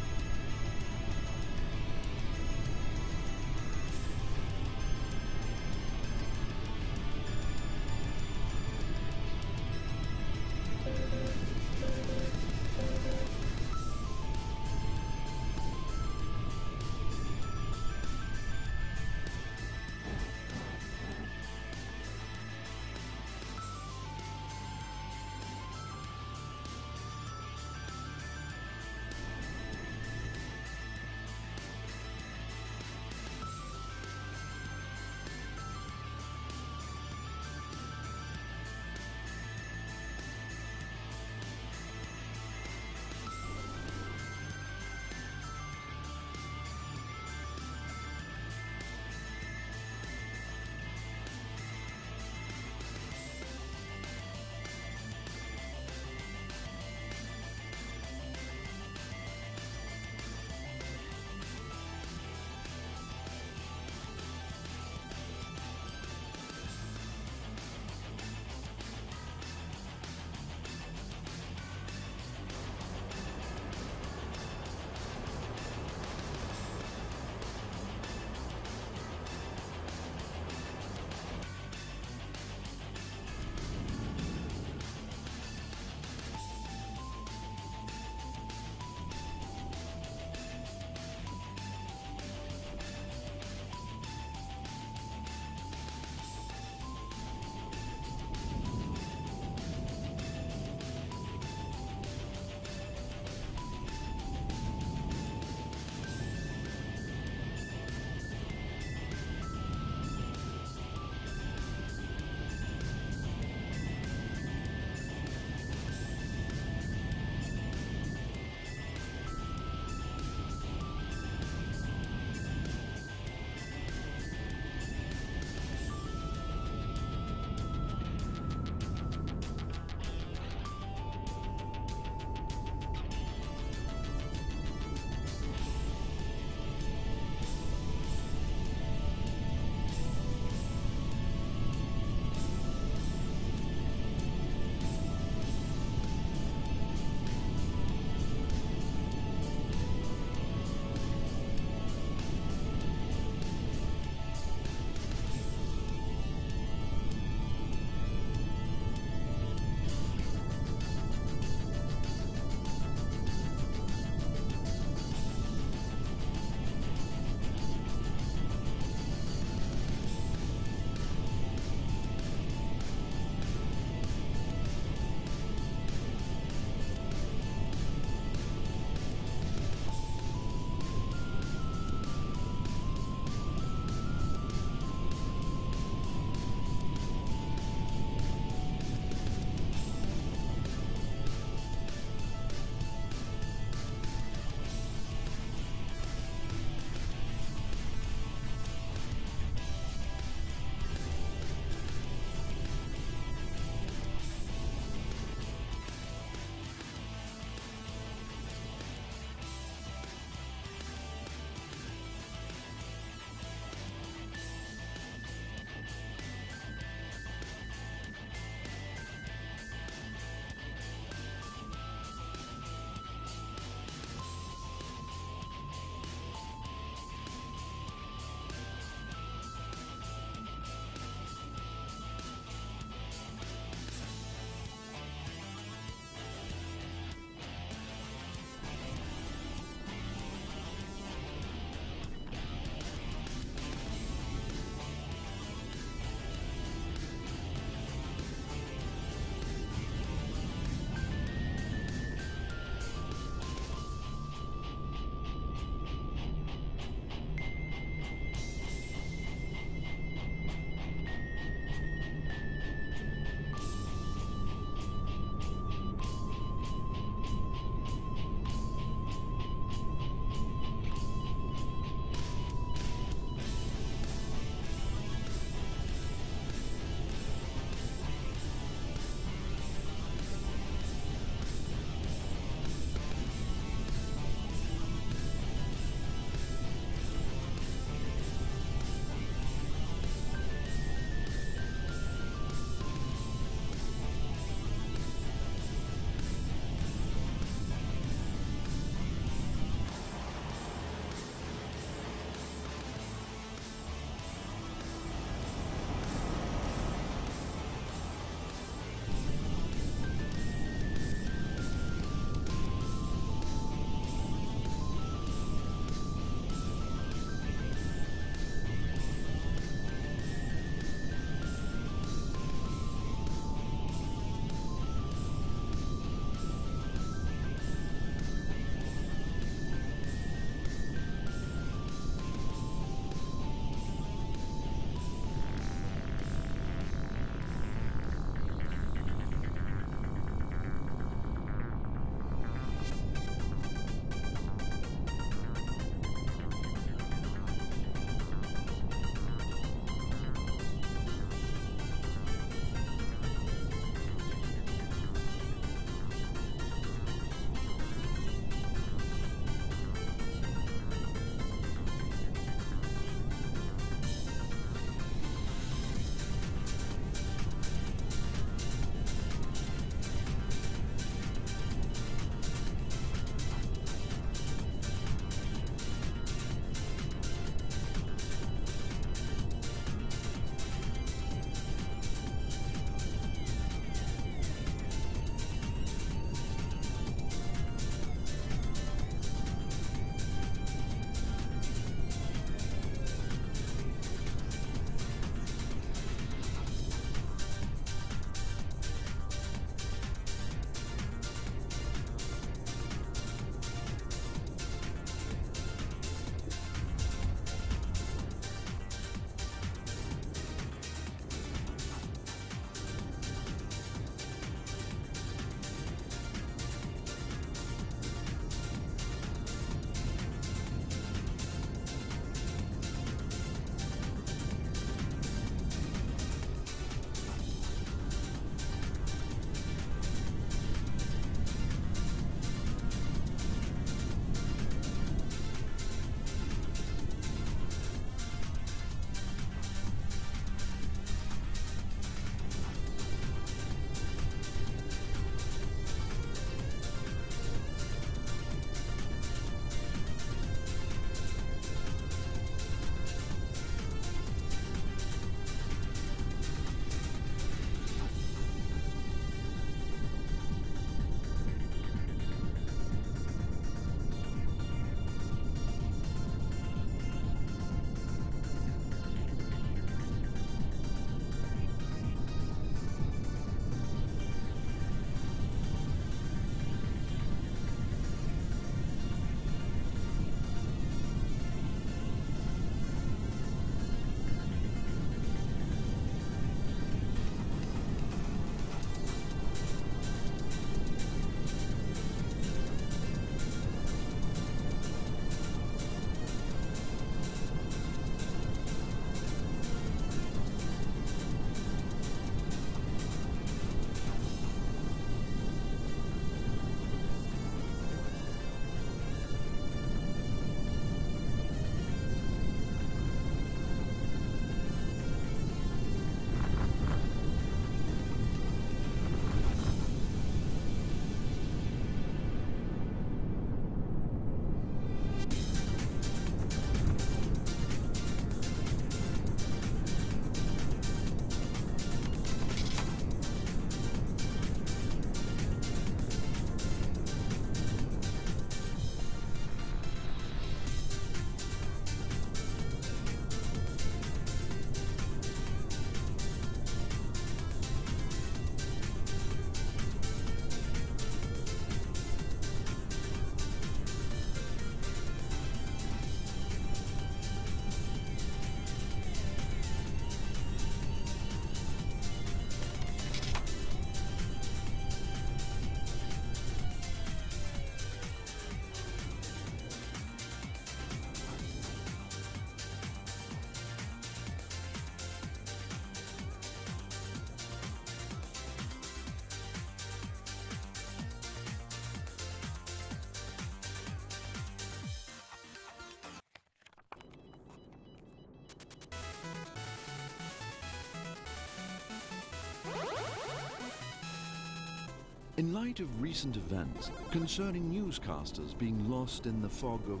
In light of recent events concerning newscasters being lost in the fog of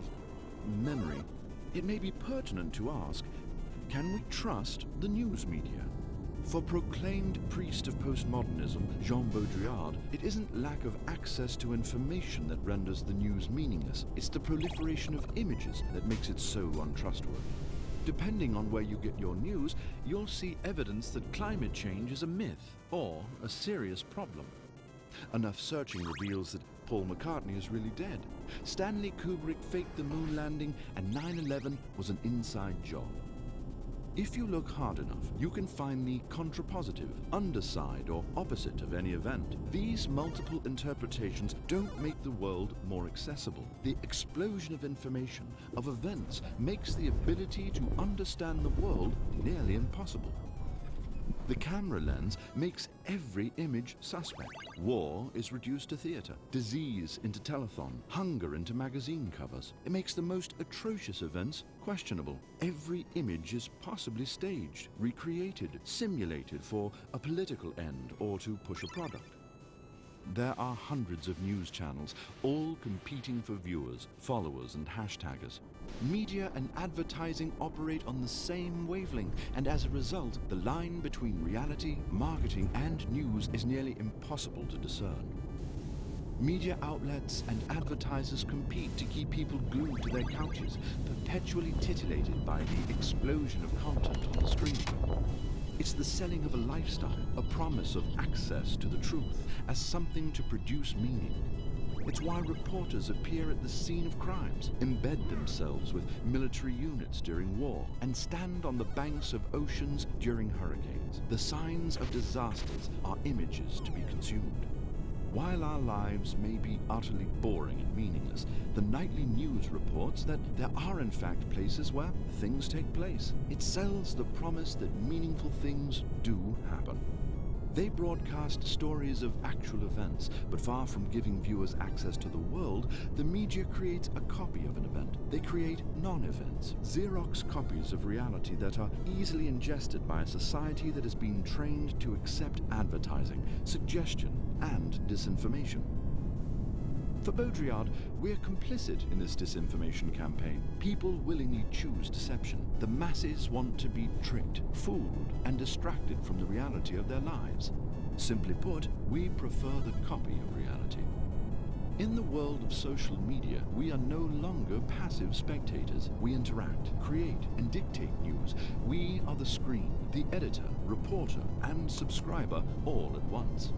memory, it may be pertinent to ask, can we trust the news media? For proclaimed priest of postmodernism, Jean Baudrillard, it isn't lack of access to information that renders the news meaningless. It's the proliferation of images that makes it so untrustworthy. Depending on where you get your news, you'll see evidence that climate change is a myth or a serious problem. Enough searching reveals that Paul McCartney is really dead. Stanley Kubrick faked the moon landing, and 9/11 was an inside job. If you look hard enough, you can find the contrapositive, underside, or opposite of any event. These multiple interpretations don't make the world more accessible. The explosion of information, of events, makes the ability to understand the world nearly impossible. The camera lens makes every image suspect. War is reduced to theater, disease into telethon, hunger into magazine covers. It makes the most atrocious events questionable. Every image is possibly staged, recreated, simulated for a political end or to push a product. There are hundreds of news channels, all competing for viewers, followers, and hashtaggers. Media and advertising operate on the same wavelength, and as a result, the line between reality, marketing, and news is nearly impossible to discern. Media outlets and advertisers compete to keep people glued to their couches, perpetually titillated by the explosion of content on the screen. It's the selling of a lifestyle, a promise of access to the truth as something to produce meaning. It's why reporters appear at the scene of crimes, embed themselves with military units during war, and stand on the banks of oceans during hurricanes. The signs of disasters are images to be consumed. While our lives may be utterly boring and meaningless, the nightly news reports that there are in fact places where things take place. It sells the promise that meaningful things do happen. They broadcast stories of actual events, but far from giving viewers access to the world, the media creates a copy of an event. They create non-events, Xerox copies of reality that are easily ingested by a society that has been trained to accept advertising, suggestion, and disinformation. For Baudrillard, we're complicit in this disinformation campaign. People willingly choose deception. The masses want to be tricked, fooled, and distracted from the reality of their lives. Simply put, we prefer the copy of reality. In the world of social media, we are no longer passive spectators. We interact, create, and dictate news. We are the screen, the editor, reporter, and subscriber all at once.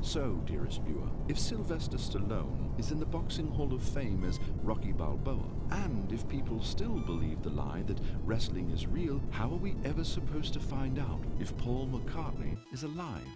So, dearest viewer, if Sylvester Stallone is in the Boxing Hall of Fame as Rocky Balboa, and if people still believe the lie that wrestling is real, how are we ever supposed to find out if Paul McCartney is alive?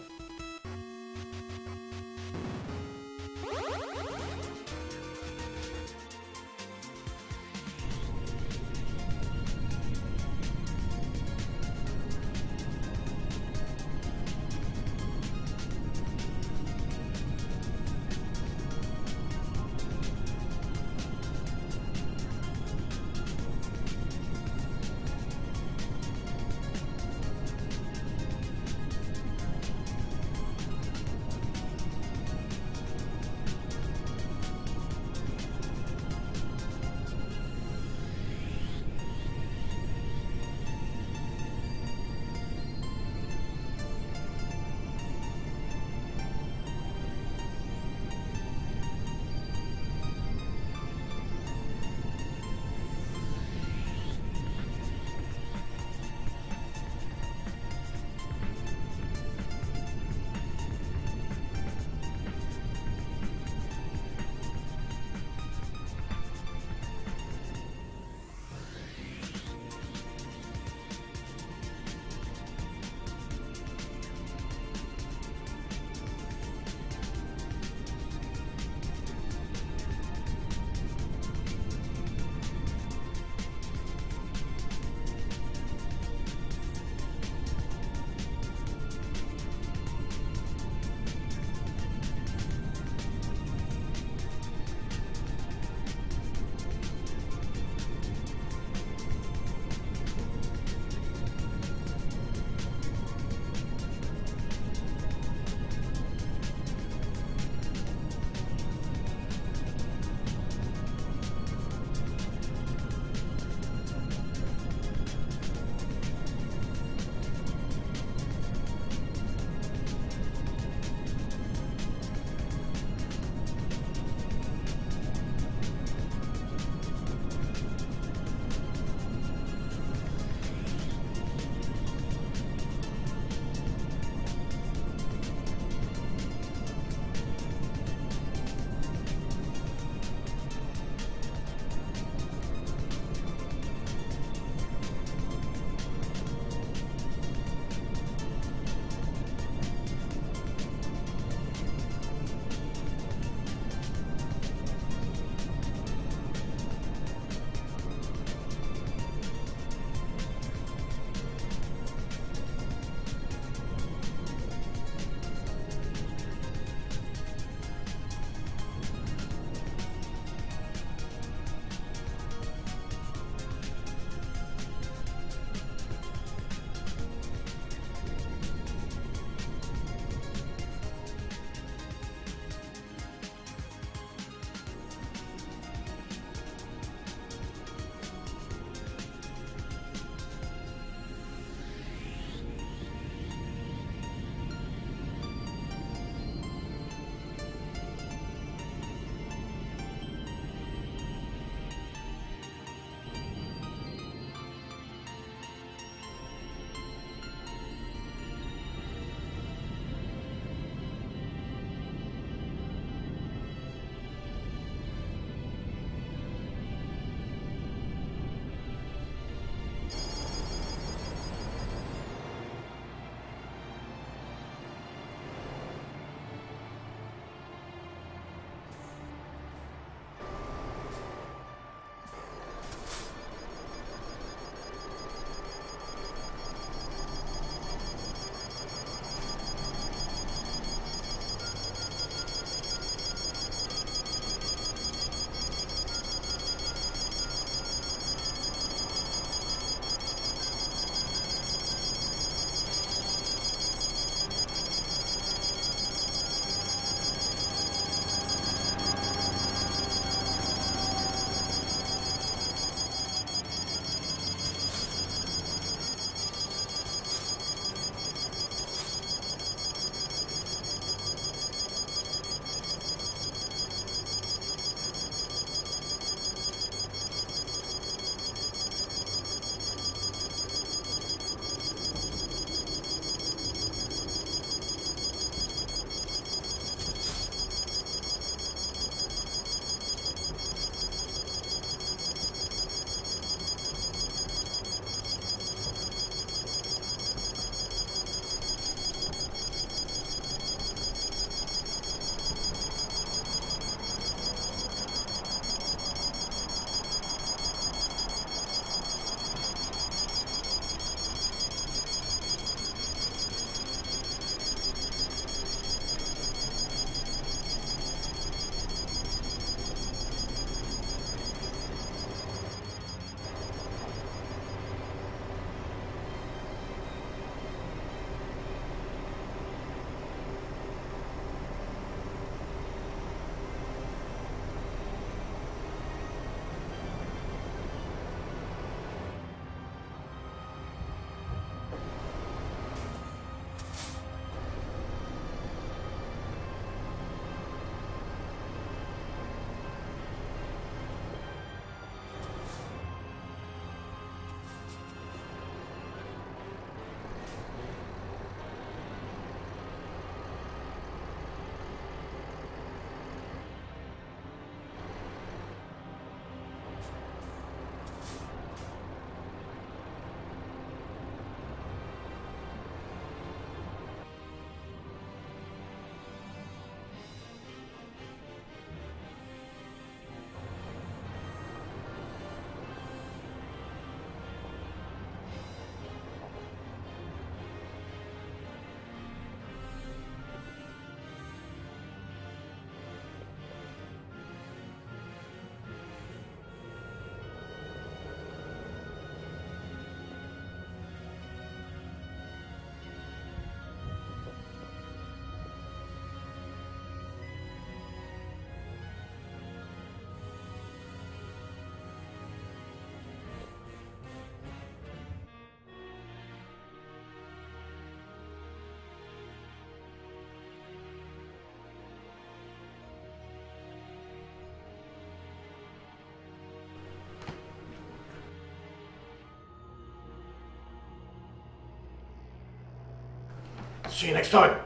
See you next time.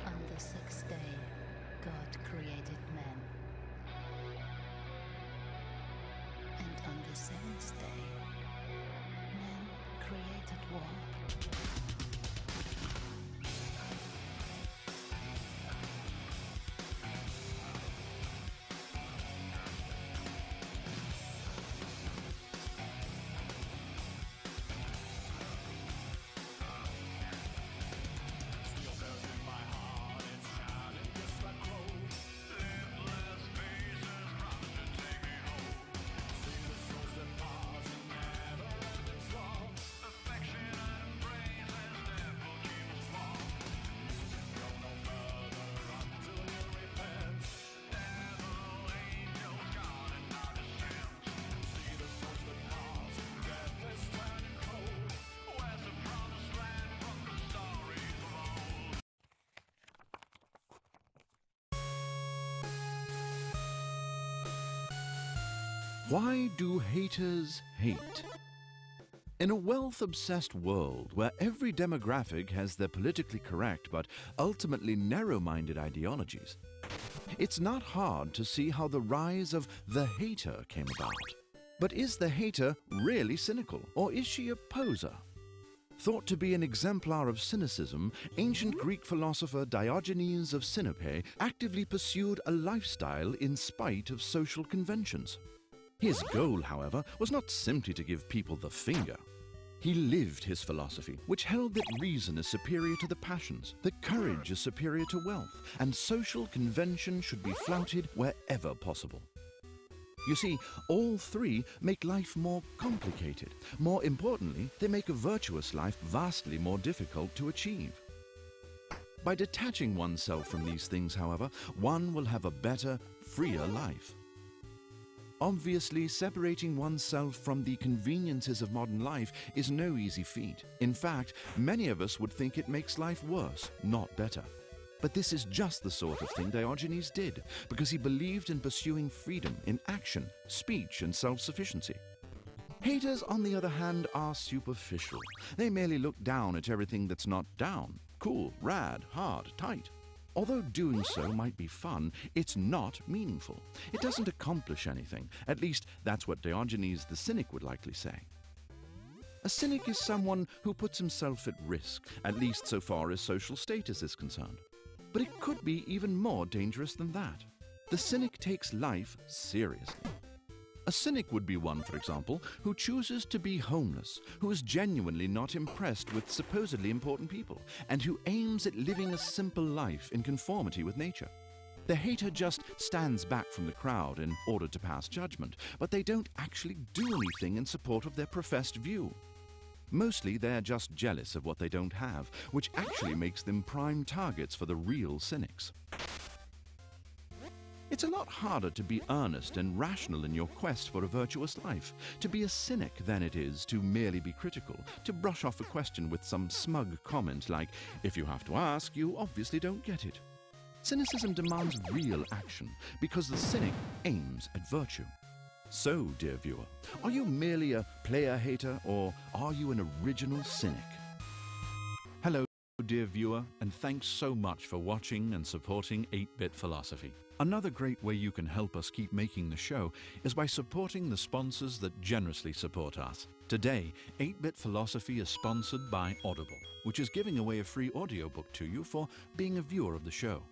On the sixth day, God created man. And on the seventh day, man created war. Why do haters hate? In a wealth-obsessed world where every demographic has their politically correct but ultimately narrow-minded ideologies, it's not hard to see how the rise of the hater came about. But is the hater really cynical, or is she a poser? Thought to be an exemplar of cynicism, ancient Greek philosopher Diogenes of Sinope actively pursued a lifestyle in spite of social conventions. His goal, however, was not simply to give people the finger. He lived his philosophy, which held that reason is superior to the passions, that courage is superior to wealth, and social convention should be flouted wherever possible. You see, all three make life more complicated. More importantly, they make a virtuous life vastly more difficult to achieve. By detaching oneself from these things, however, one will have a better, freer life. Obviously, separating oneself from the conveniences of modern life is no easy feat. In fact, many of us would think it makes life worse, not better. But this is just the sort of thing Diogenes did, because he believed in pursuing freedom in action, speech, and self-sufficiency. Haters, on the other hand, are superficial. They merely look down at everything that's not down. Cool, rad, hard, tight. Although doing so might be fun, it's not meaningful. It doesn't accomplish anything. At least, that's what Diogenes the cynic would likely say. A cynic is someone who puts himself at risk, at least so far as social status is concerned. But it could be even more dangerous than that. The cynic takes life seriously. A cynic would be one, for example, who chooses to be homeless, who is genuinely not impressed with supposedly important people, and who aims at living a simple life in conformity with nature. The hater just stands back from the crowd in order to pass judgment, but they don't actually do anything in support of their professed view. Mostly they're just jealous of what they don't have, which actually makes them prime targets for the real cynics. It's a lot harder to be earnest and rational in your quest for a virtuous life, to be a cynic than it is to merely be critical, to brush off a question with some smug comment like, "If you have to ask, you obviously don't get it." Cynicism demands real action, because the cynic aims at virtue. So, dear viewer, are you merely a player hater, or are you an original cynic? Hello, dear viewer, and thanks so much for watching and supporting 8-Bit Philosophy. Another great way you can help us keep making the show is by supporting the sponsors that generously support us. Today, 8-Bit Philosophy is sponsored by Audible, which is giving away a free audiobook to you for being a viewer of the show.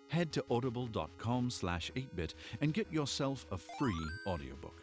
Head to audible.com/8bit and get yourself a free audiobook.